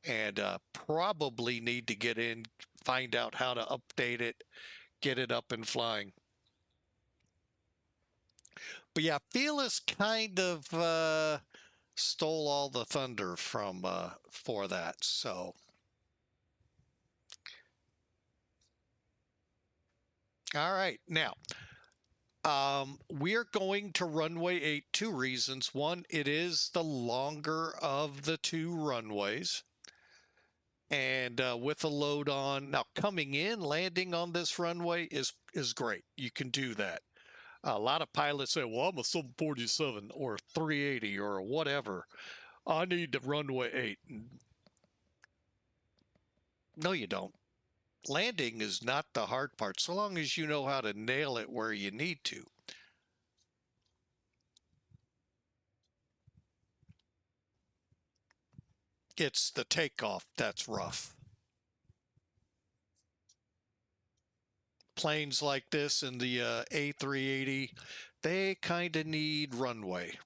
and probably need to get in, find out how to update it, get it up and flying. But yeah, Fearless kind of stole all the thunder from for that. So, all right, now we are going to runway 8. Two reasons. One, it is the longer of the two runways. and with a load on. Now, coming in, landing on this runway is great. You can do that. A lot of pilots say, well, I'm a 747 or 380 or whatever. I need the runway 8. No, you don't. Landing is not the hard part, so long as you know how to nail it where you need to. It's the takeoff that's rough. Planes like this in the A380, they kind of need runway.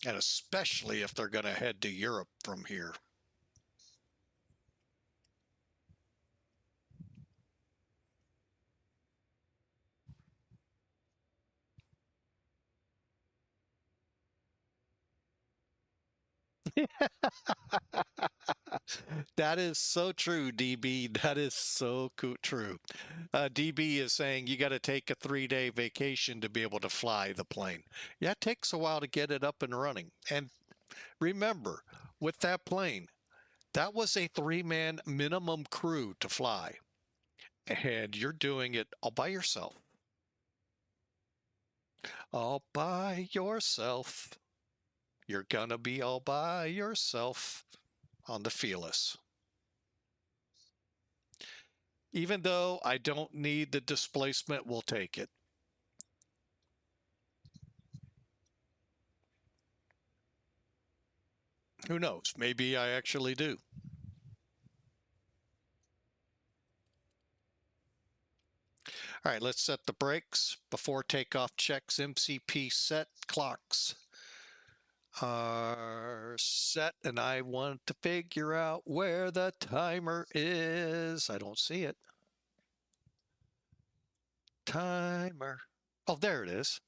And especially if they're going to head to Europe from here. That is so true, DB. That is so true. DB is saying you got to take a 3-day vacation to be able to fly the plane. Yeah, it takes a while to get it up and running. And remember, with that plane, that was a 3-man minimum crew to fly. And you're doing it all by yourself. All by yourself. You're gonna be all by yourself on the Fearless. Even though I don't need the displacement, we'll take it. Who knows? Maybe I actually do. All right, let's set the brakes. Before takeoff checks, MCP set clocks are set, and I want to figure out where the timer is. I don't see it. Timer. Oh, there it is.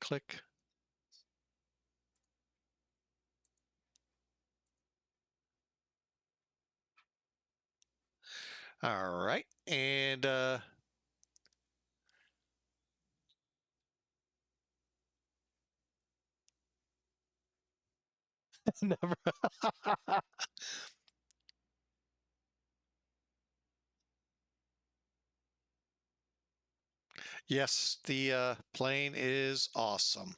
Click. All right, and never. Yes, the plane is awesome.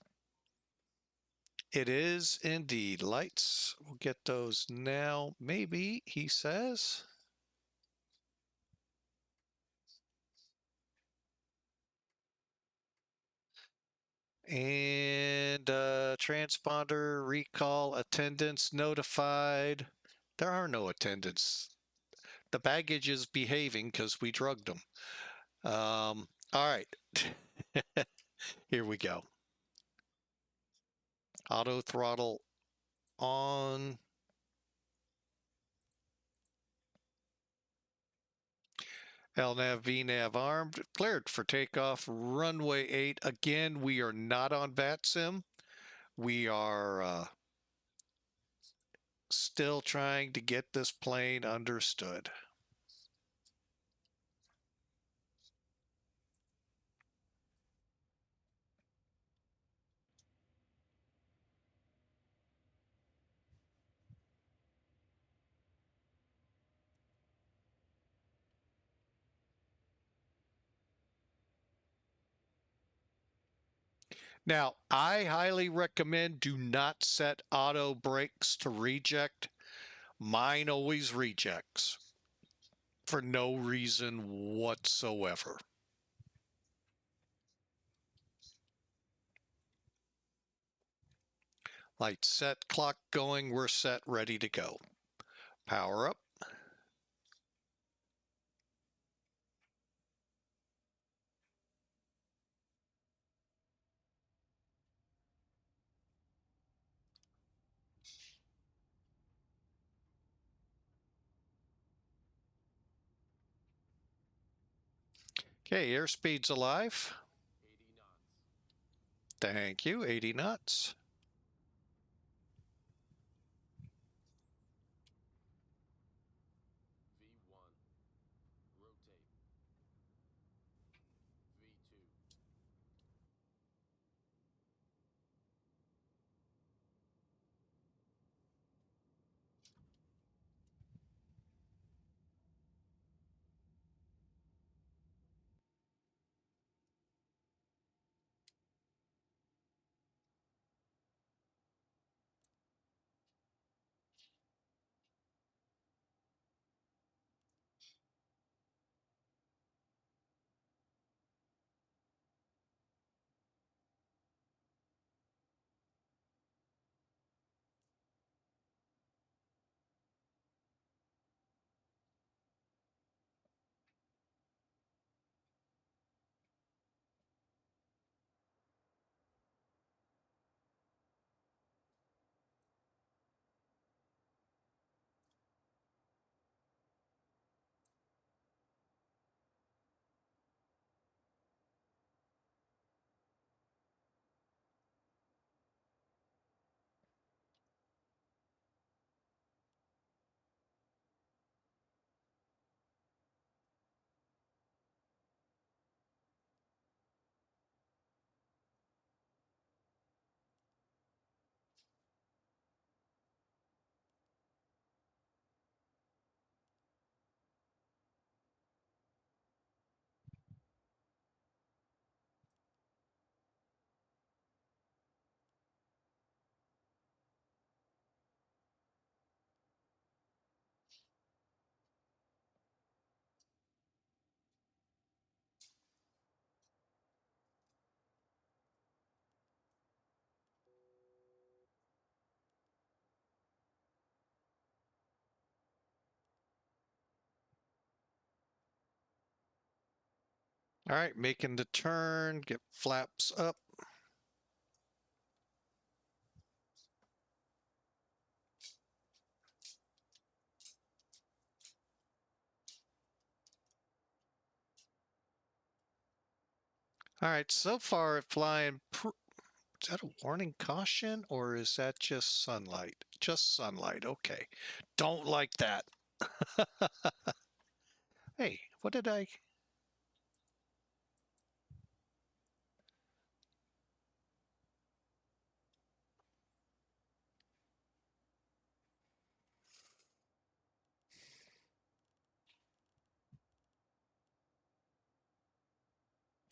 It is indeed. Lights, we'll get those now. Maybe, he says. And transponder recall attendants notified. There are no attendants. The baggage is behaving because we drugged them. All right. Here we go. Auto throttle on. LNAV, VNAV armed. Cleared for takeoff. Runway 8. Again, we are not on VATSIM. We are still trying to get this plane understood. Now, I highly recommend do not set auto brakes to reject. Mine always rejects for no reason whatsoever. Light set, clock going, we're set, ready to go. Power up. Okay, airspeed's alive. 80 knots. Thank you, 80 knots. V1. Rotate. V2. 2. All right, making the turn, get flaps up. All right, so far flying. Is that a warning caution or is that just sunlight? Just sunlight. Okay. Don't like that. Hey, what did I?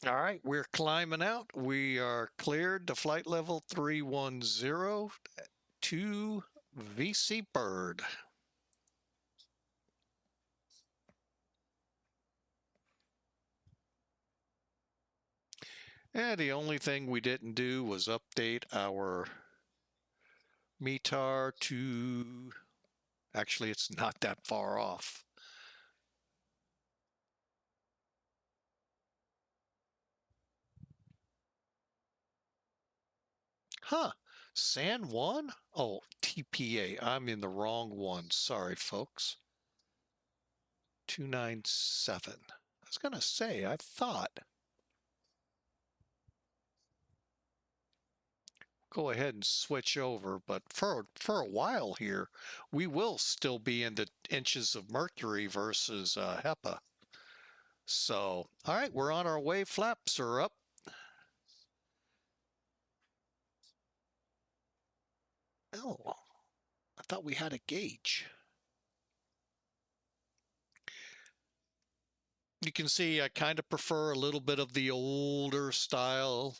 All right, we're climbing out. We are cleared to flight level 310 to VC Bird. And the only thing we didn't do was update our METAR to, actually, it's not that far off. Huh. San Juan? Oh, TPA. I'm in the wrong one. Sorry, folks. 297. I was going to say, I thought. Go ahead and switch over, but for a while here, we will still be in the inches of mercury versus HEPA. So, all right, we're on our way. Flaps are up. Oh, I thought we had a gauge. You can see I kind of prefer a little bit of the older style,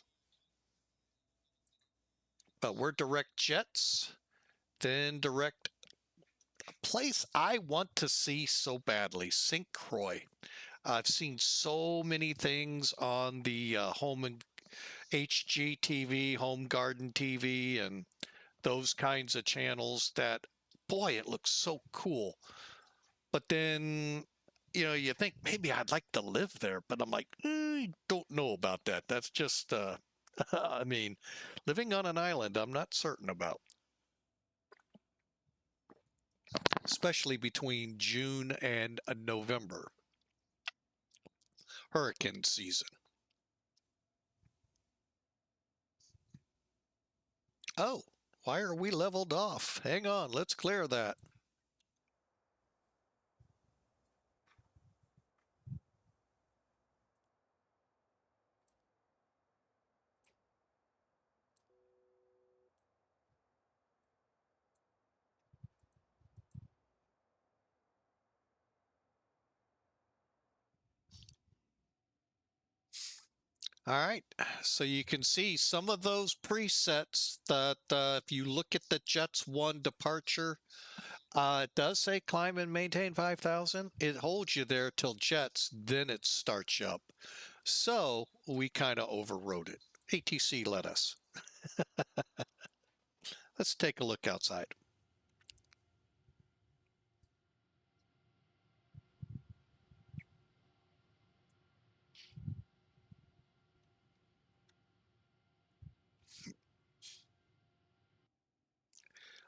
but we're direct jets, then direct place I want to see so badly, St. Croix. I've seen so many things on the home and HGTV, Home Garden TV, and those kinds of channels that, boy, it looks so cool. But then, you think maybe I'd like to live there, but I'm like, don't know about that. That's just, I mean, living on an island, I'm not certain about, especially between June and November, hurricane season. Oh, why are we leveled off? Hang on, let's clear that. All right, so you can see some of those presets that if you look at the Jets 1 departure, it does say climb and maintain 5,000. It holds you there till Jets, then it starts you up. So we kind of overrode it. ATC let us. Let's take a look outside.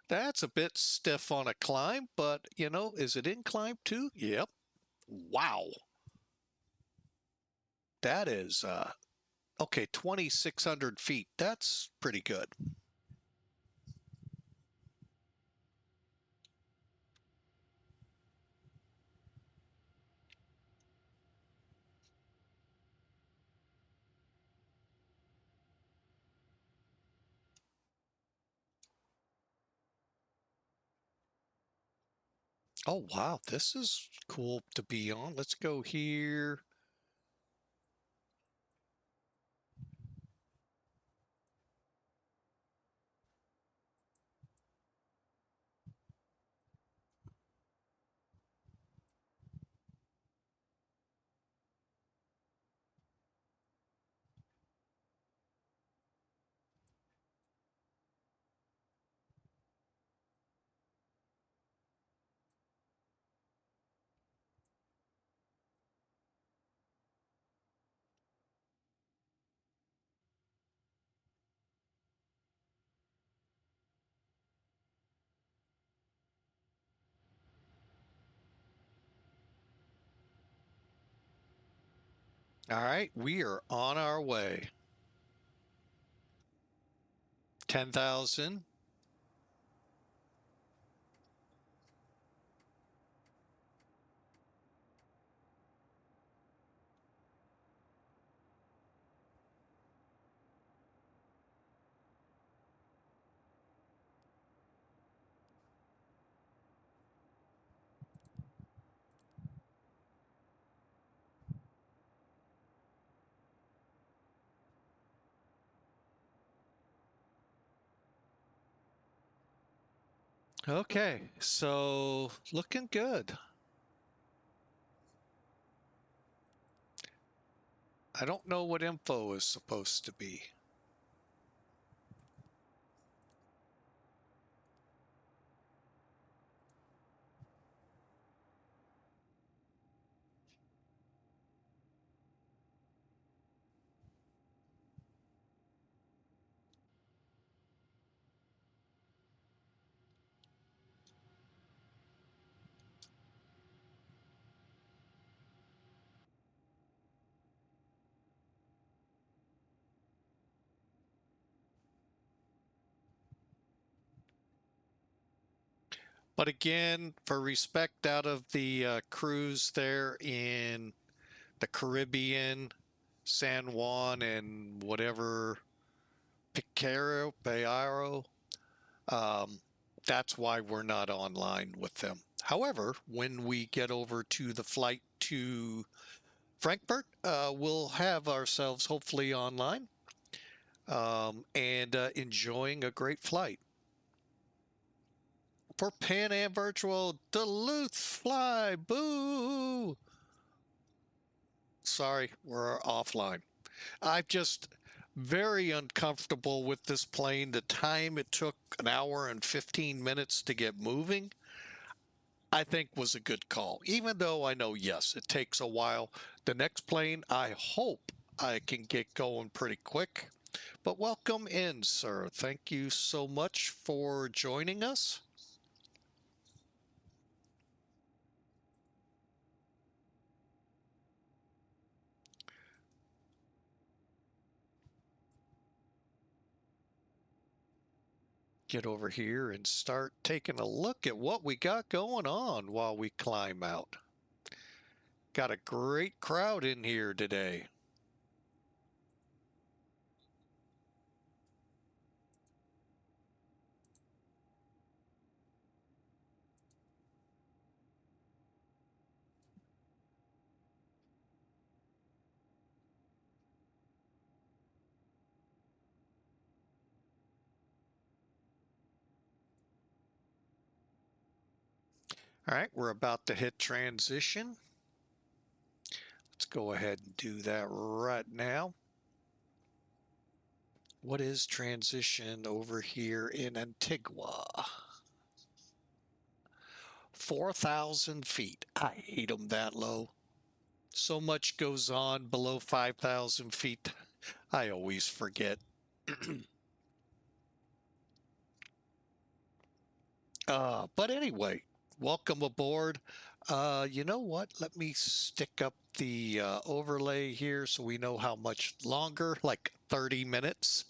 That's a bit stiff on a climb, but is it in climb too? Yep. Wow. That is, okay, 2,600 feet. That's pretty good. Oh, wow. This is cool to be on. Let's go here. All right, we are on our way. 10,000. Okay, so looking good. I don't know what info is supposed to be. But again, for respect out of the crews there in the Caribbean, San Juan, and whatever, Picaro, that's why we're not online with them. However, when we get over to the flight to Frankfurt, we'll have ourselves hopefully online and enjoying a great flight. For Pan Am Virtual, Duluth fly, boo! Sorry, we're offline. I'm just very uncomfortable with this plane. The time it took, an hour and 15 minutes to get moving, I think was a good call. Even though I know, yes, it takes a while. The next plane, I hope I can get going pretty quick. But welcome in, sir. Thank you so much for joining us. Get over here and start taking a look at what we got going on while we climb out. Got a great crowd in here today. All right, we're about to hit transition. Let's go ahead and do that right now. What is transition over here in Antigua? 4,000 feet. I hate them that low. So much goes on below 5,000 feet. I always forget. But anyway, welcome aboard. You know what? Let me stick up the overlay here so we know how much longer, like 30 minutes.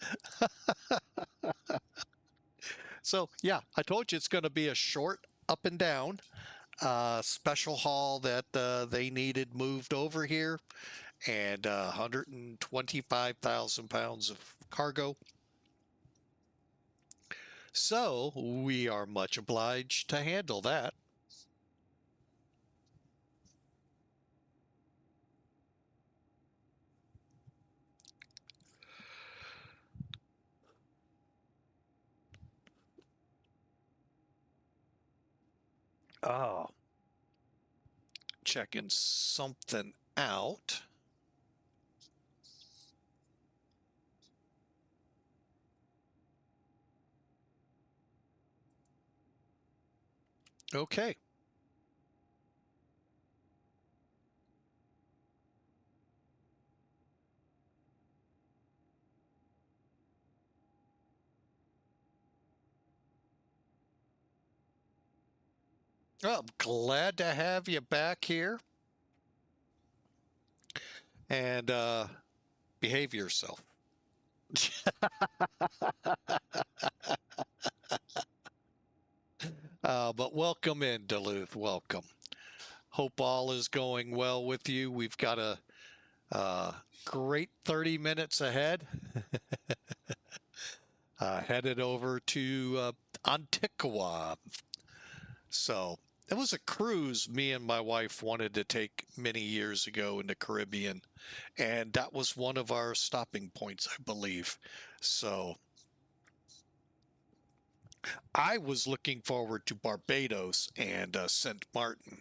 So, yeah, I told you it's going to be a short up and down special haul that they needed moved over here, and 125,000 pounds of cargo. So, we are much obliged to handle that. Oh, checking something out. Okay. Well, I'm glad to have you back here. and behave yourself. But welcome in, Duluth. Welcome. Hope all is going well with you. We've got a great 30 minutes ahead. Headed over to Antigua. So it was a cruise me and my wife wanted to take many years ago in the Caribbean. And that was one of our stopping points, I believe. So I was looking forward to Barbados and St. Martin.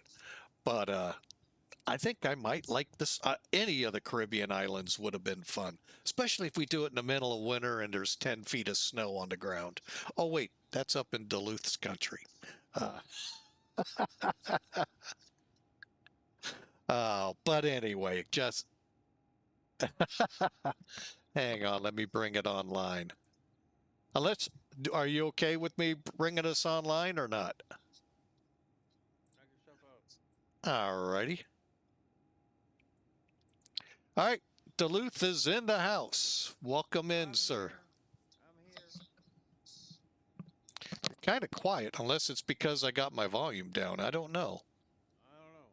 But I think I might like this. Any of the Caribbean islands would have been fun, especially if we do it in the middle of winter and there's 10 feet of snow on the ground. Oh, wait, that's up in Duluth's country. Uh, but anyway, just hang on. Let me bring it online. Let's. Are you okay with me bringing us online or not? Knock yourself out. All righty. All right. Duluth is in the house. Welcome in, I'm sir. here. I'm here. Kind of quiet, unless it's because I got my volume down. I don't know. I don't know.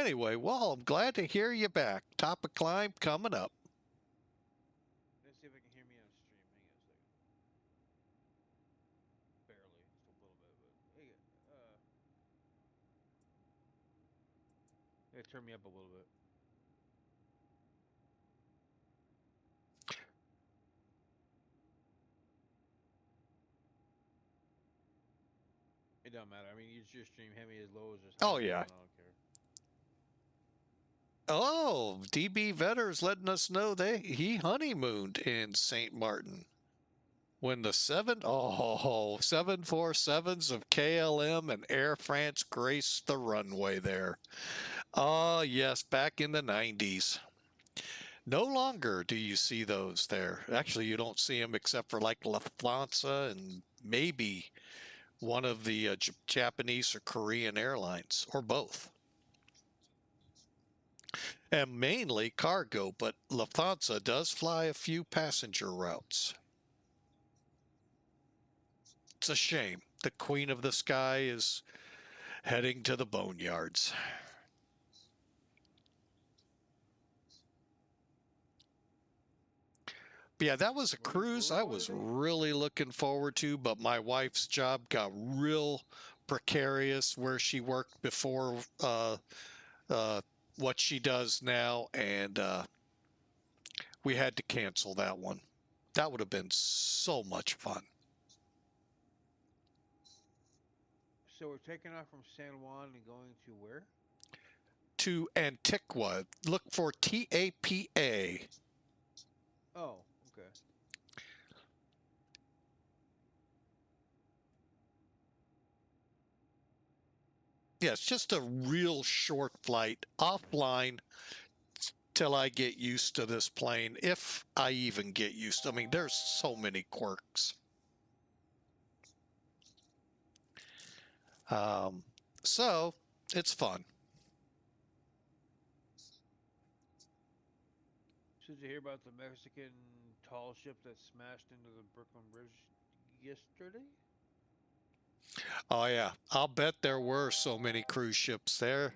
Anyway, well, I'm glad to hear you back. Top of climb coming up. Let's see if I can hear me on stream. Hang on a second. Barely, just a little bit, but hey, yeah, turn me up a little bit. It don't matter. I mean, use your stream. Have me as low as high Oh, as you yeah. want, I don't care. Oh, DB Vetter's letting us know he honeymooned in St. Martin. When the 747s of KLM and Air France graced the runway there. Oh, yes, back in the 90s. No longer do you see those there. Actually, you don't see them except for like Lufthansa and maybe one of the Japanese or Korean airlines, or both. And mainly cargo, but Lufthansa does fly a few passenger routes. It's a shame. The Queen of the Sky is heading to the boneyards. But yeah, that was a cruise I was really looking forward to, but my wife's job got real precarious where she worked before what she does now, and we had to cancel that one. That would have been so much fun. So we're taking off from San Juan and going to where? To Antigua. Look for TAPA. Oh, okay. Yeah, it's just a real short flight offline till I get used to this plane, if I even get used to. I mean, there's so many quirks. So it's fun. So did you hear about the Mexican tall ship that smashed into the Brooklyn Bridge yesterday? Oh yeah, I'll bet there were so many cruise ships there.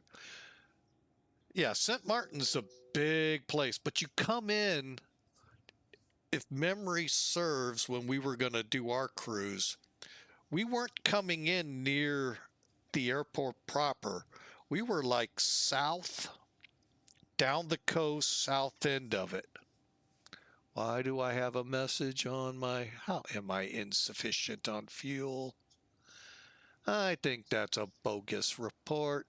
Yeah, St. Martin's a big place, but you come in, if memory serves, when we were going to do our cruise, we weren't coming in near the airport proper. We were like south, down the coast, south end of it. Why do I have a message on my... How am I insufficient on fuel? I think that's a bogus report.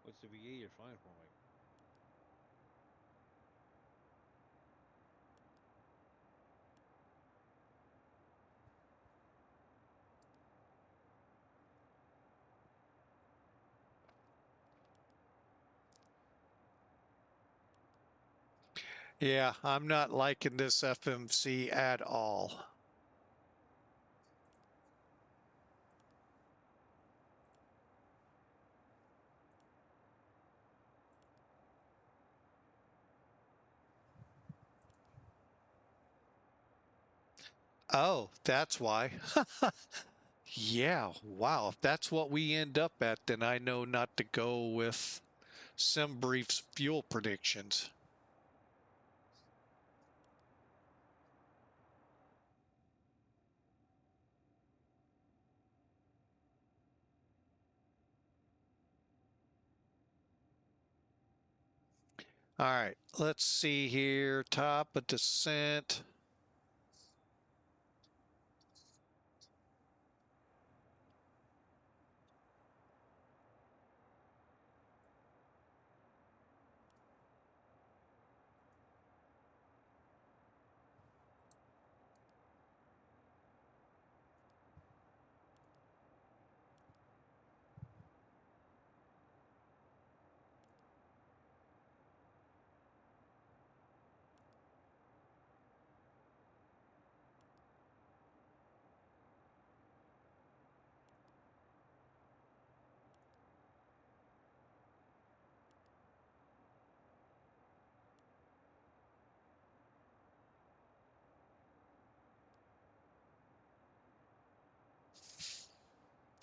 What's the VA you're flying for, Mike? Yeah, I'm not liking this FMC at all. Oh, that's why. Yeah, wow. If that's what we end up at, then I know not to go with SimBrief's fuel predictions. All right, let's see here. Top of descent.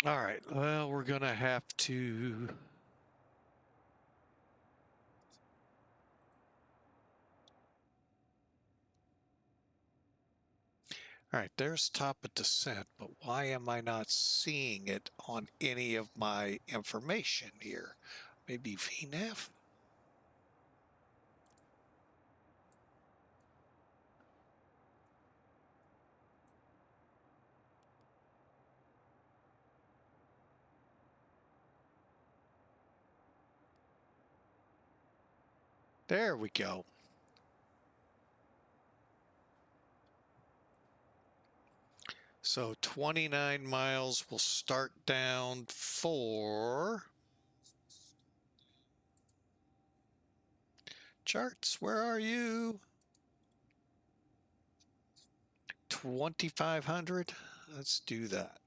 All right, well, we're going to have to. All right, there's top of descent, but why am I not seeing it on any of my information here? Maybe VNAV? There we go. So 29 miles will start down for charts. Where are you? 2,500. Let's do that.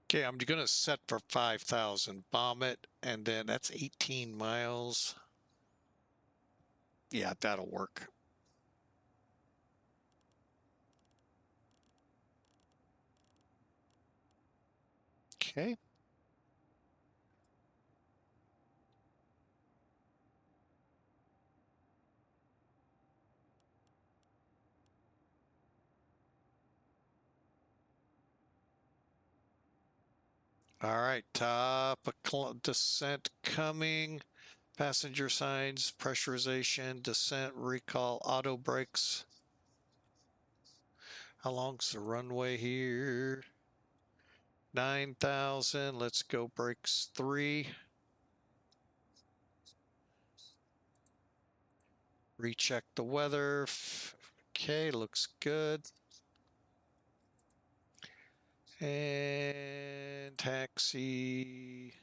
Okay, I'm going to set for 5,000. Bomb it, and then that's 18 miles. Yeah, that'll work. Okay. All right, top descent coming. Passenger signs, pressurization, descent, recall, auto brakes. How long's the runway here? 9,000. Let's go brakes 3. Recheck the weather. Okay, looks good. And taxi.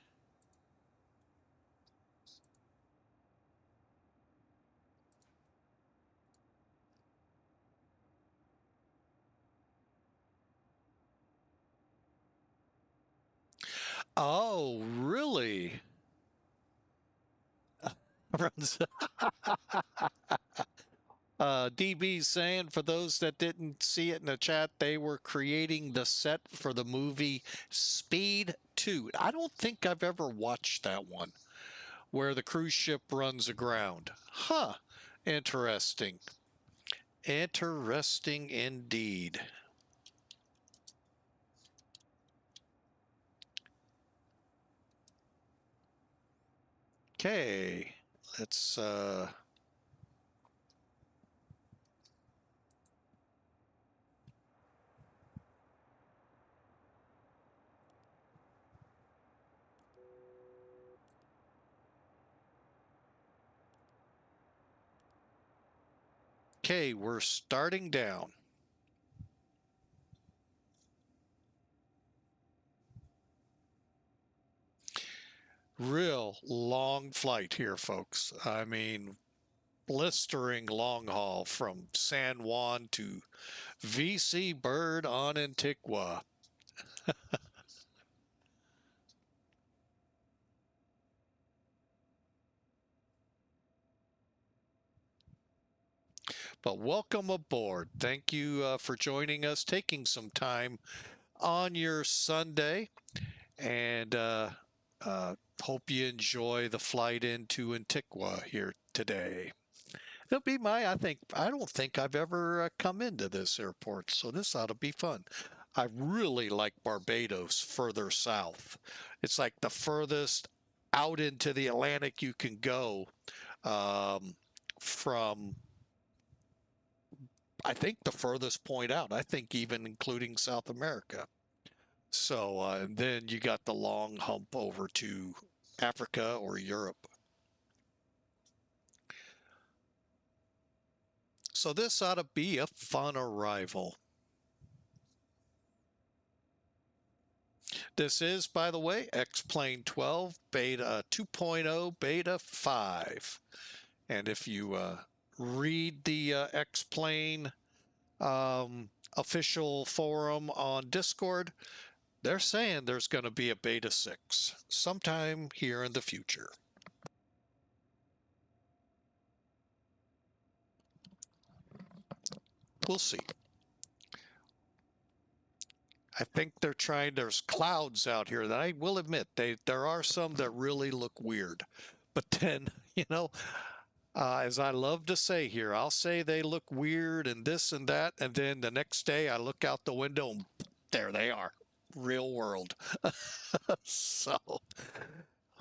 Oh, really? Runs. DB's saying, for those that didn't see it in the chat, they were creating the set for the movie Speed 2. I don't think I've ever watched that one, where the cruise ship runs aground. Huh. Interesting. Interesting indeed. Okay. Let's okay, we're starting down. Real long flight here, folks. I mean, blistering long haul from San Juan to VC Bird on Antigua. But welcome aboard. Thank you for joining us, taking some time on your Sunday, and hope you enjoy the flight into Antigua here today. It'll be I don't think I've ever come into this airport, so this ought to be fun. I really like Barbados further south. It's like the furthest out into the Atlantic you can go from, I think, the furthest point out. I think even including South America. So and then you got the long hump over to Africa or Europe. So this ought to be a fun arrival. This is, by the way, X-Plane 12 Beta 2.0 Beta 5. And if you read the X-Plane official forum on Discord, they're saying there's going to be a Beta 6 sometime here in the future. We'll see. I think they're trying, there's clouds out here that I will admit, there are some that really look weird. But then, you know, as I love to say here, I'll say they look weird and this and that, and then the next day I look out the window and there they are, real world. So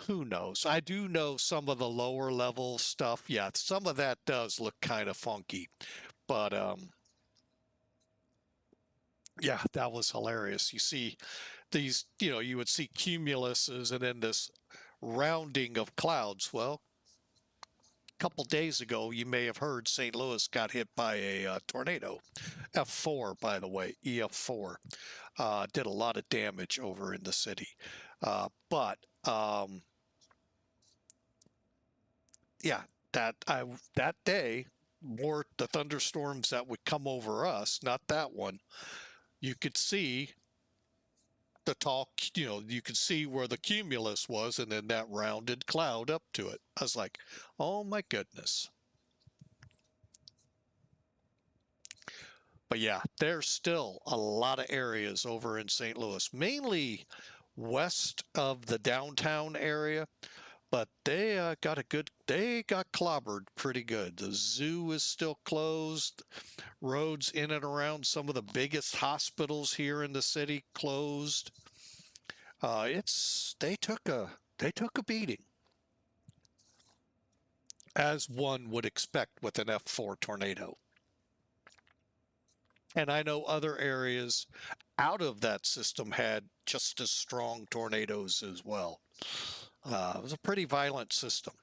who knows? I do know some of the lower level stuff. Yeah, some of that does look kind of funky, but yeah, that was hilarious. You see these, you would see cumuluses and then this rounding of clouds. Well, couple days ago, you may have heard St. Louis got hit by a tornado. F4, by the way, EF4. Did a lot of damage over in the city. But yeah, that day, more the thunderstorms that would come over us, not that one, you could see the tall, you could see where the cumulus was and then that rounded cloud up to it. I was like, oh my goodness. But yeah, there's still a lot of areas over in St. Louis, mainly west of the downtown area, but they got clobbered pretty good. The zoo is still closed. Roads in and around some of the biggest hospitals here in the city closed. They took a beating, as one would expect with an F4 tornado. And I know other areas out of that system had just as strong tornadoes as well. It was a pretty violent system.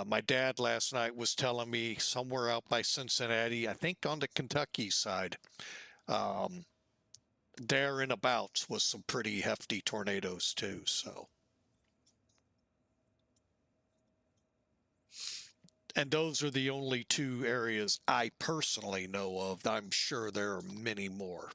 My dad last night was telling me somewhere out by Cincinnati, I think on the Kentucky side, there in abouts was some pretty hefty tornadoes too. So, and those are the only two areas I personally know of. I'm sure there are many more.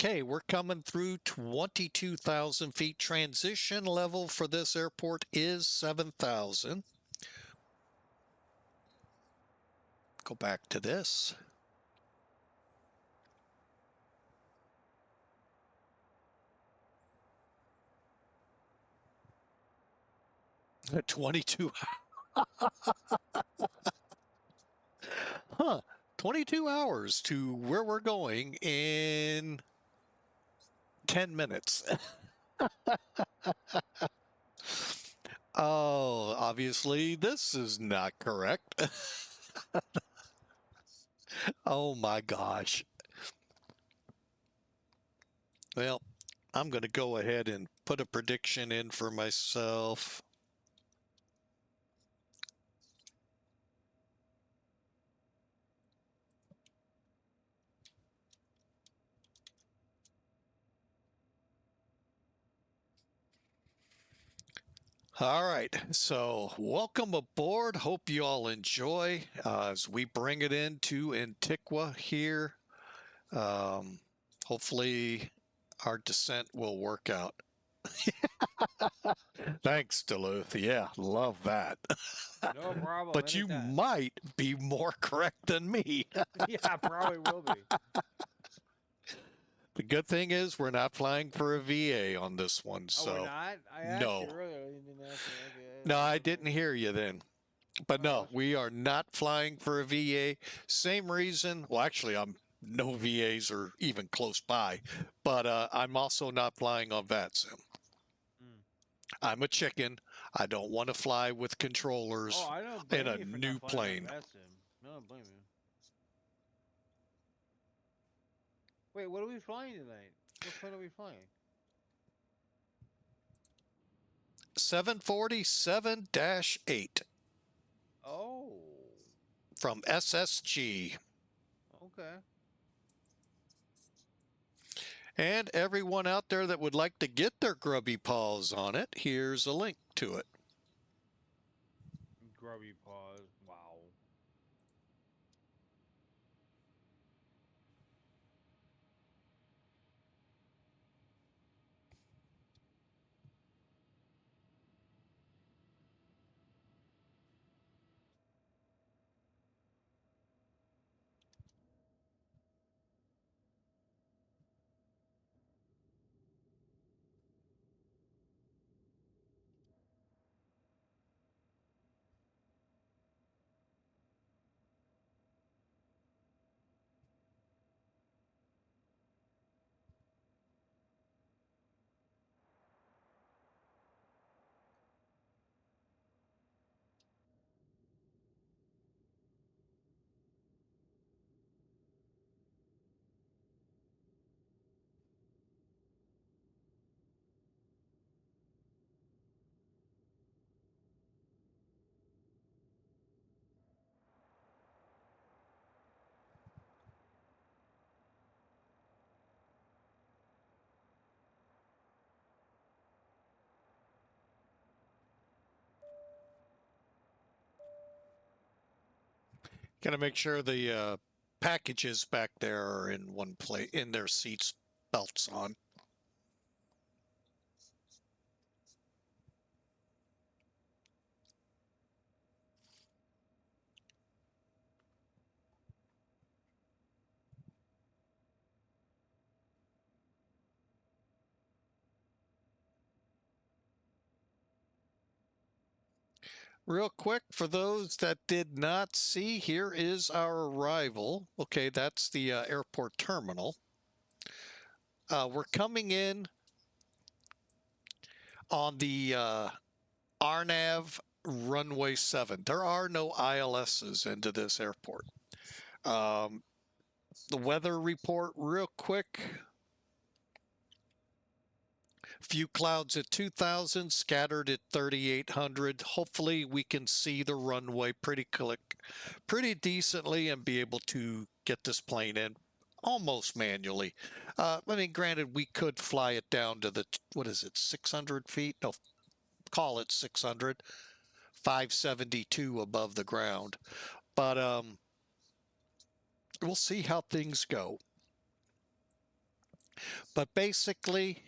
Okay, we're coming through 22,000 feet. Transition level for this airport is 7,000. Go back to this. At 22. Huh. 22 hours to where we're going in 10 minutes. Oh, obviously this is not correct. Oh my gosh. Well, I'm going to go ahead and put a prediction in for myself. All right, so welcome aboard. Hope you all enjoy as we bring it into Antigua here. Hopefully our descent will work out. Thanks, Duluth. Yeah, love that. No problem. But you anytime. might be more correct than me. Yeah, I probably will be. The good thing is we're not flying for a VA on this one, Oh, we're so not? I asked no. you earlier. You didn't ask me. Okay, No, I didn't hear you then. But Oh, no, that's- we are not flying for a VA. Same reason. Well, actually, I'm no VAs are even close by, but I'm also not flying on VATSIM. Mm. I'm a chicken. I don't want to fly with controllers Oh, I don't in blame a you for new not flying plane. on that sim. No, I don't blame you. Wait, what are we flying tonight? What plane are we flying? 747-8 Oh, from SSG. okay. And everyone out there that would like to get their grubby paws on it, here's a link to it. Grubby paws. Wow. Got to make sure the packages back there are in one place, in their seats, belts on. Real quick, for those that did not see, here is our arrival. Okay, that's the airport terminal. We're coming in on the RNAV runway 7. There are no ILSs into this airport. The weather report, real quick. Few clouds at 2,000, scattered at 3,800. Hopefully we can see the runway pretty decently and be able to get this plane in almost manually. I mean, granted, we could fly it down to the, what is it, 600 feet? No, call it 600, 572 above the ground. But we'll see how things go. But basically,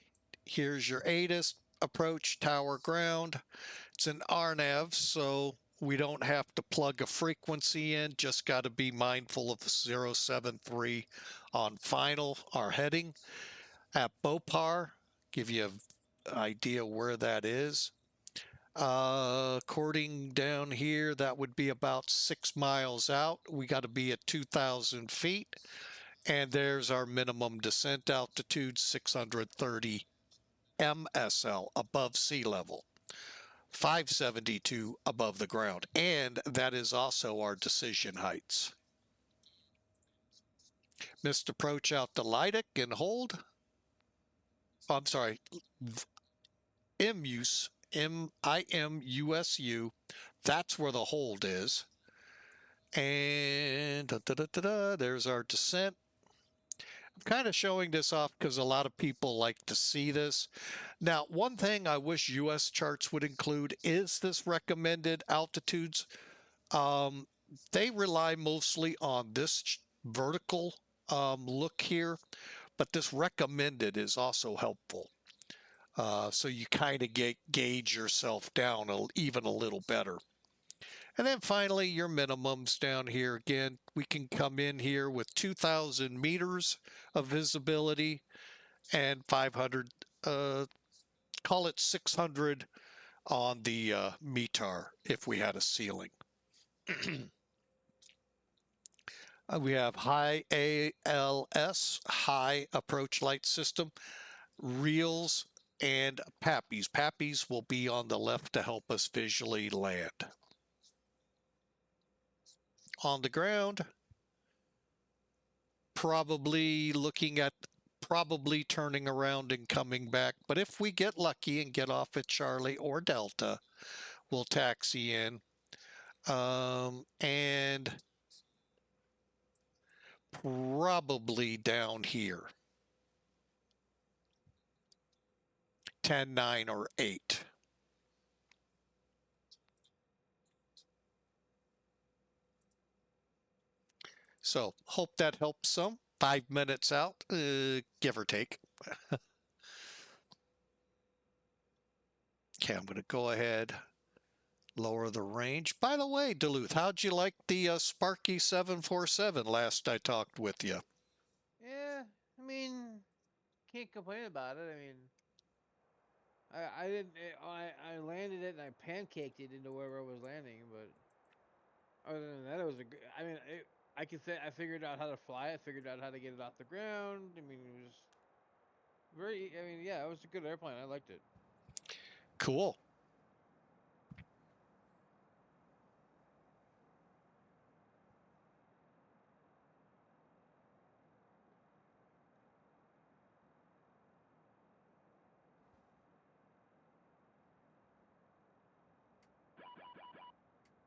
here's your ATIS approach tower ground. It's an RNAV, so we don't have to plug a frequency in, just got to be mindful of 073 on final, our heading. At Bopar, give you an idea where that is. According down here, that would be about 6 miles out. We got to be at 2,000 feet. And there's our minimum descent altitude, 630 MSL, above sea level. 572 above the ground. And that is also our decision heights. Missed approach out to Leidic and hold. I'm sorry, MUSU, IMUSU. That's where the hold is. And there's our descent. I'm kind of showing this off because a lot of people like to see this. Now, one thing I wish US charts would include is this recommended altitudes. Um, they rely mostly on this vertical look here, but this recommended is also helpful. So you kind of gauge yourself down even a little better. And then finally, your minimums down here. Again, we can come in here with 2,000 meters of visibility and 500, call it 600 on the METAR if we had a ceiling. We have high ALS, high approach light system, reels, and PAPIs. PAPIs will be on the left to help us visually land. On the ground, probably looking at turning around and coming back. But if we get lucky and get off at Charlie or Delta, we'll taxi in. And probably down here, 10, 9, or 8. So hope that helps some. 5 minutes out, give or take. Okay, I'm going to go ahead, lower the range. By the way, Duluth, how'd you like the Sparky 747 last I talked with you? Yeah, I mean, can't complain about it. I mean, I didn't. I landed it and I pancaked it into wherever I was landing, but other than that, it was a good. I mean, I can say I figured out how to fly it, figured out how to get it off the ground. I mean, it was very. I mean, yeah, it was a good airplane. I liked it. Cool.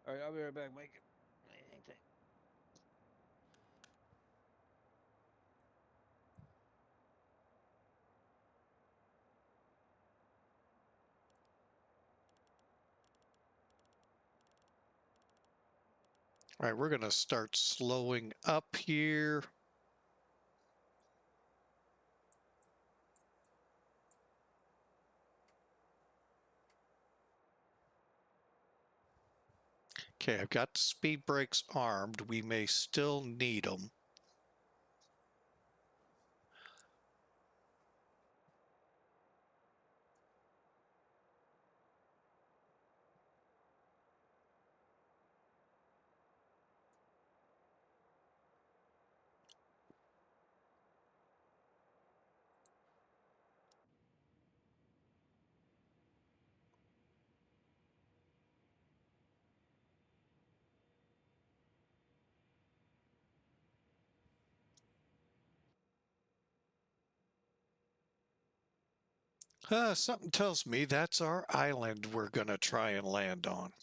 All right, I'll be right back, Mike. All right, we're going to start slowing up here. Okay, I've got the speed brakes armed. We may still need them. Something tells me that's our island we're going to try and land on.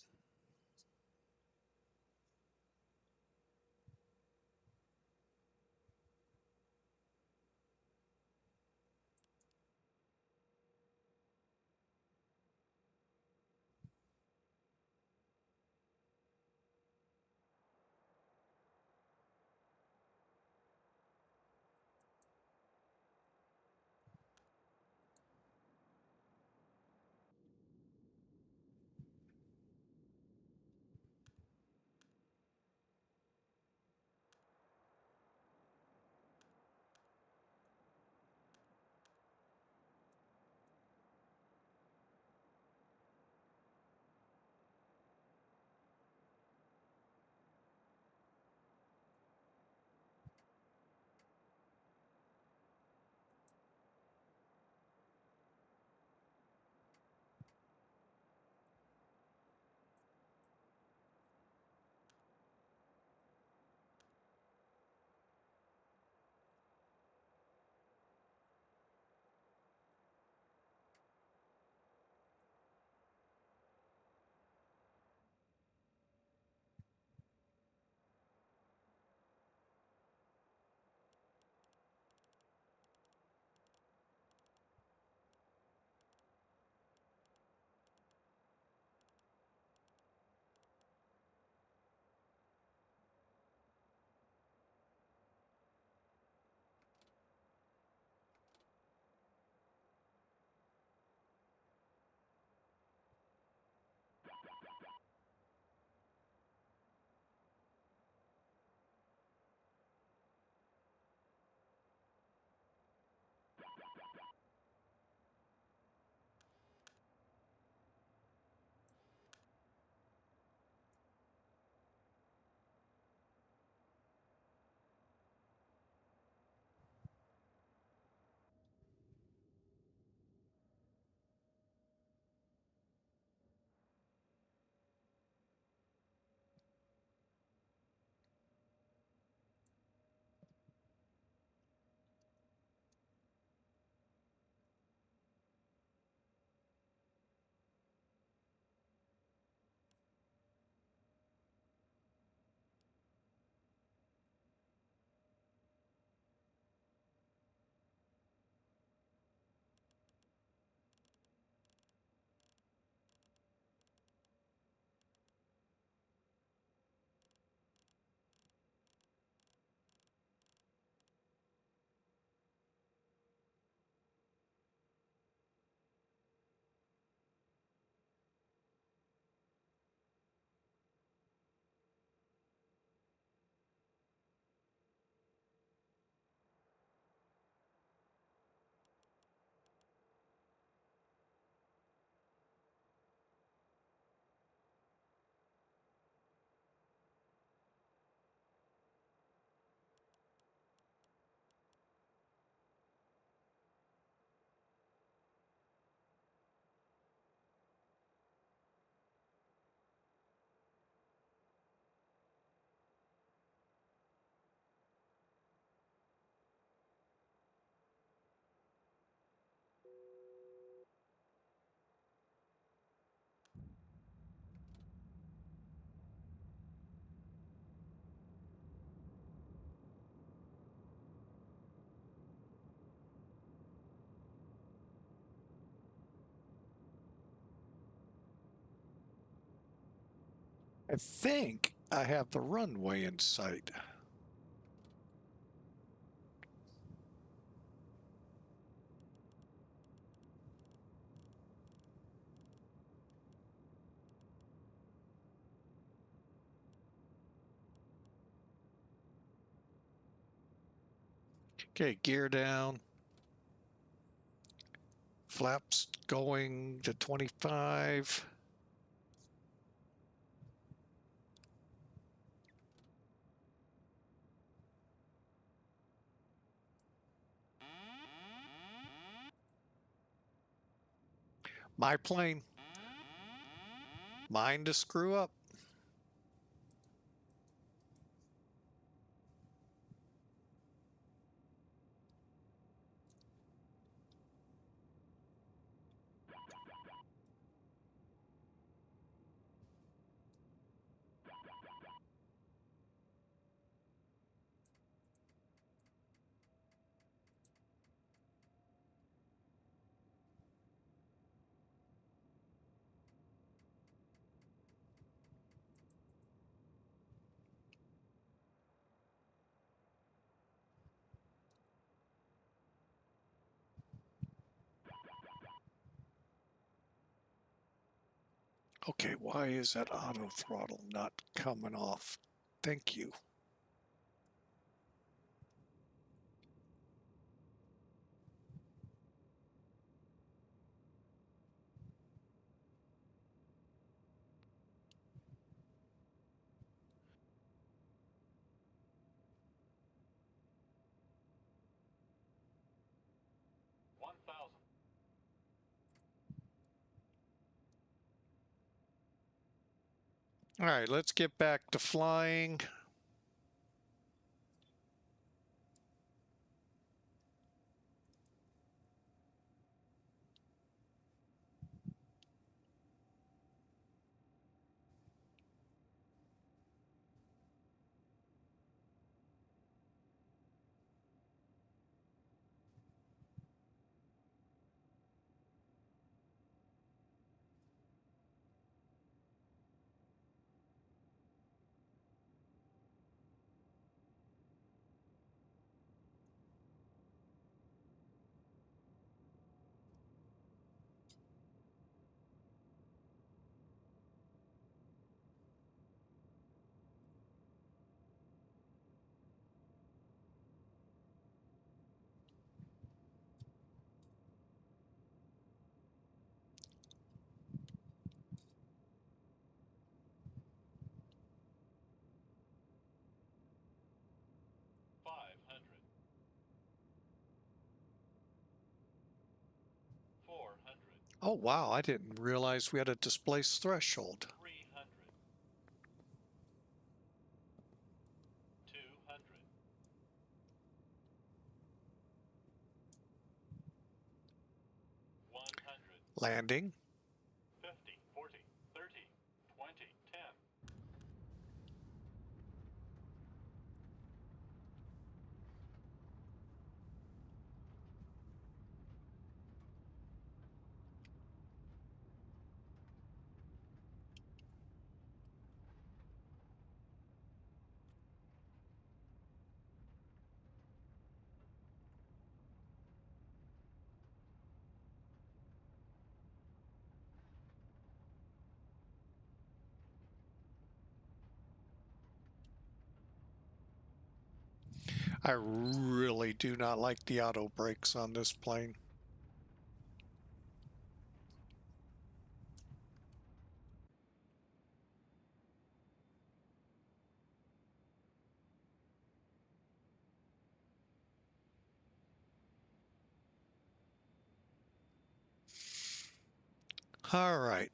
I think I have the runway in sight. Okay, gear down. Flaps going to 25. My plane. Mine to screw up. Okay, why is that auto throttle not coming off? Thank you. All right, let's get back to flying. Oh, wow, I didn't realize we had a displaced threshold. 200. Landing. 50, 40, 30, 20, 10. I really do not like the auto brakes on this plane. All right.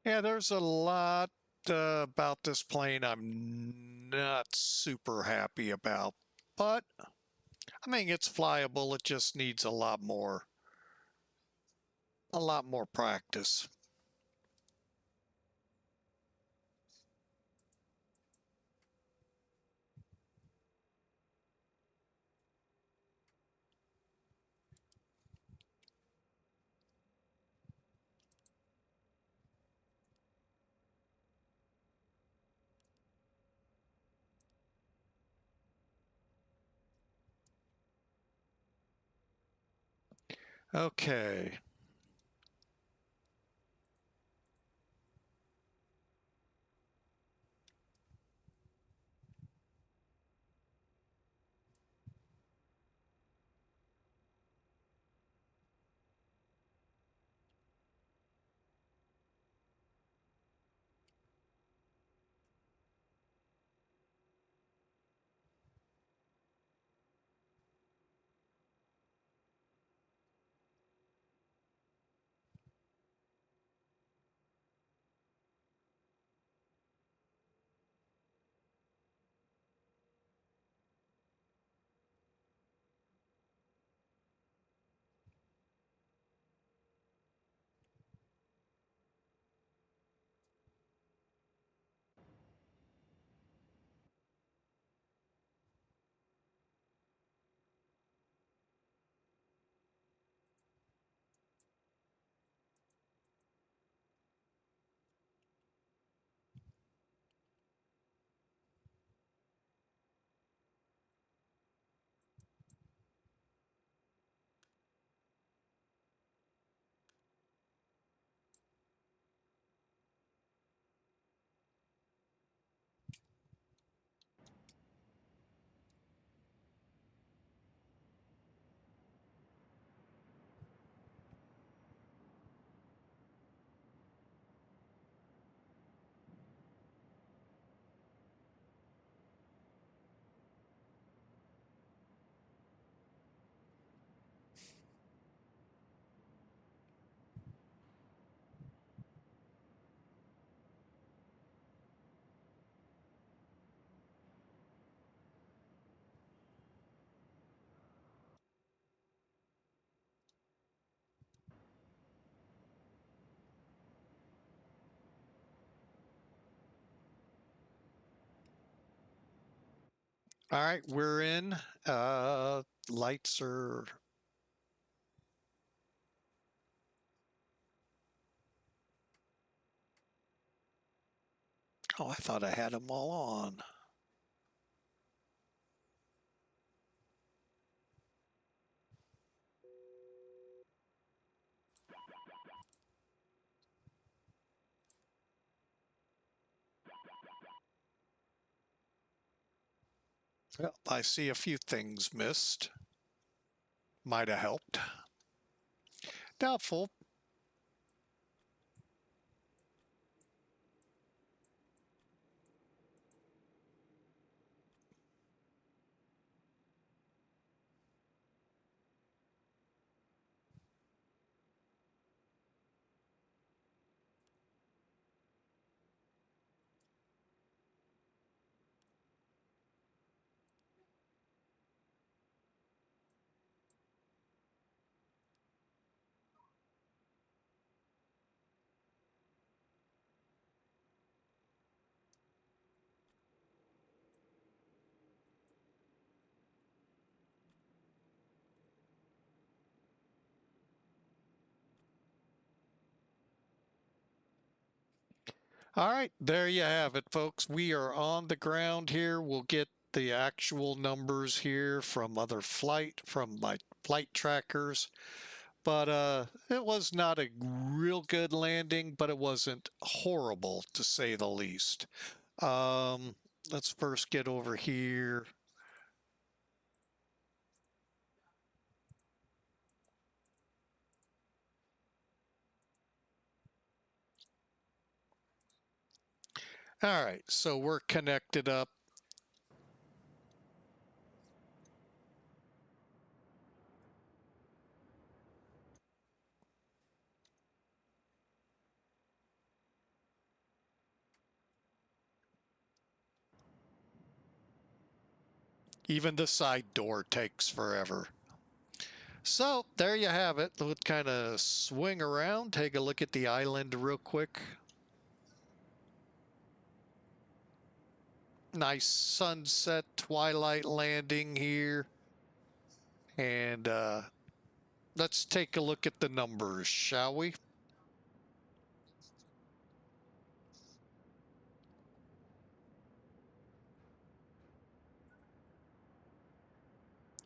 Yeah, there's a lot about this plane I'm not super happy about, but I mean, it's flyable. It just needs a lot more practice. Okay. All right, we're in. Lights are. Oh, I thought I had them all on. Well, I see a few things missed. Might have helped. Doubtful. All right, there you have it, folks. We are on the ground here. We'll get the actual numbers here from from my flight trackers. But it was not a real good landing, but it wasn't horrible to say the least. Let's first get over here. All right, so we're connected up. Even the side door takes forever. So there you have it. Let's kind of swing around, take a look at the island real quick. Nice sunset, twilight landing here. And let's take a look at the numbers, shall we?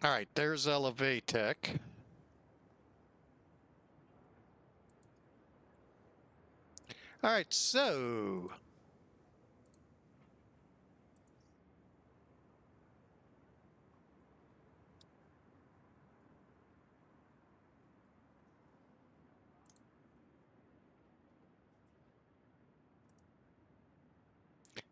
All right, there's Elevatech. All right, so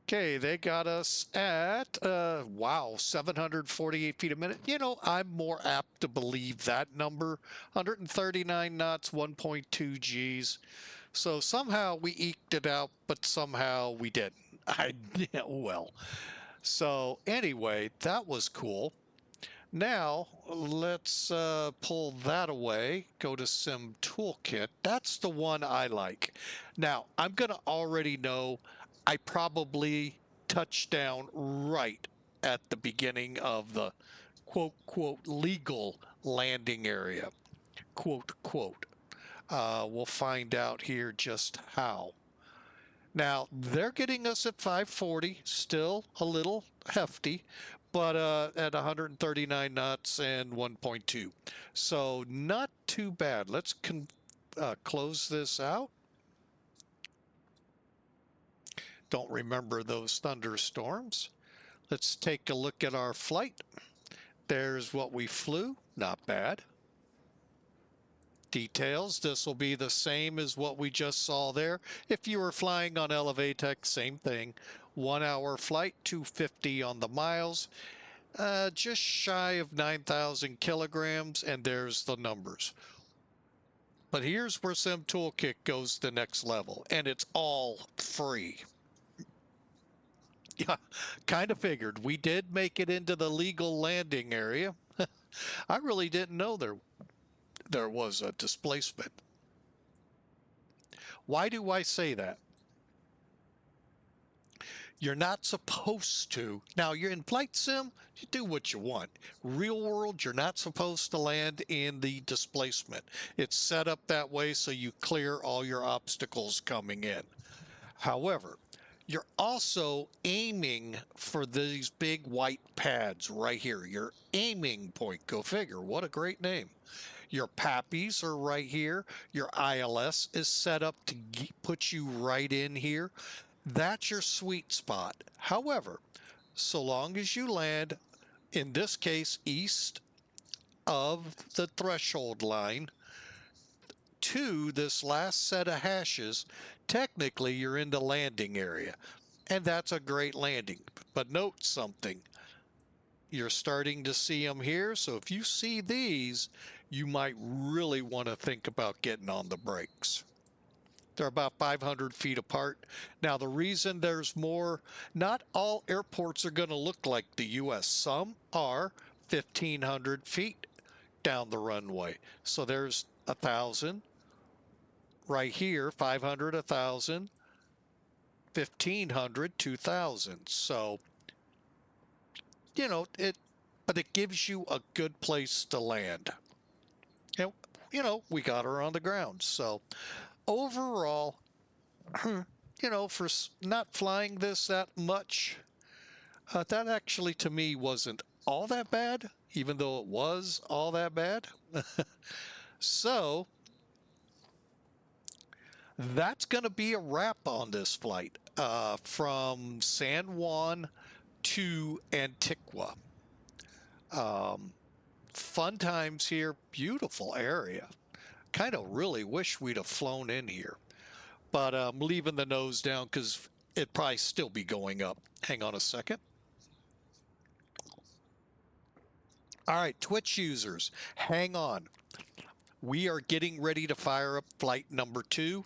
okay, they got us at, wow, 748 feet a minute. You know, I'm more apt to believe that number. 139 knots, 1.2 Gs. So somehow we eked it out, but somehow we didn't. Yeah, well. So anyway, that was cool. Now, let's pull that away, go to Sim Toolkit. That's the one I like. Now, I'm going to already know I probably touched down right at the beginning of the quote, quote, legal landing area, quote, quote. We'll find out here just how. Now, they're getting us at 540, still a little hefty, but at 139 knots and 1.2. So not too bad. Let's close this out. Don't remember those thunderstorms. Let's take a look at our flight. There's what we flew. Not bad. Details, this will be the same as what we just saw there. If you were flying on Elevatech, same thing. 1 hour flight, 250 on the miles, just shy of 9,000 kilograms, and there's the numbers. But here's where Sim Toolkit goes the next level, and it's all free. Yeah, kind of figured. We did make it into the legal landing area. I really didn't know there was a displacement. Why do I say that? You're not supposed to. Now, you're in flight sim, you do what you want. Real world, you're not supposed to land in the displacement. It's set up that way so you clear all your obstacles coming in. However, you're also aiming for these big white pads right here. Your aiming point, go figure. What a great name. Your PAPIs are right here. Your ILS is set up to put you right in here. That's your sweet spot. However, so long as you land, in this case, east of the threshold line to this last set of hashes, technically you're in the landing area. And that's a great landing. But note something. You're starting to see them here. So if you see these, you might really want to think about getting on the brakes. They're about 500 feet apart. Now, the reason there's more, not all airports are going to look like the U.S. Some are 1,500 feet down the runway. So there's 1,000 right here, 500, 1,000, 1,500, 2,000. So, you know, but it gives you a good place to land. And, you know, we got her on the ground. So overall, you know, for not flying this that much, that actually to me wasn't all that bad, even though it was all that bad. So that's going to be a wrap on this flight from San Juan to Antigua. Fun times here, beautiful area. Kind of really wish we'd have flown in here. But I'm leaving the nose down because it'd probably still be going up. Hang on a second. All right, Twitch users, hang on. We are getting ready to fire up flight number 2.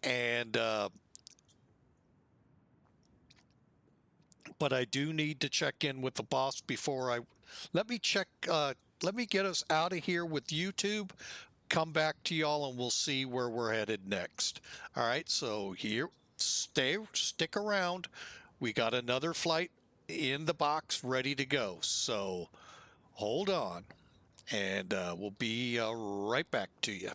And but I do need to check in with the boss before I let me check. Let me get us out of here with YouTube. Come back to y'all, and we'll see where we're headed next. All right. So here, stick around. We got another flight in the box ready to go. So hold on, and we'll be right back to you.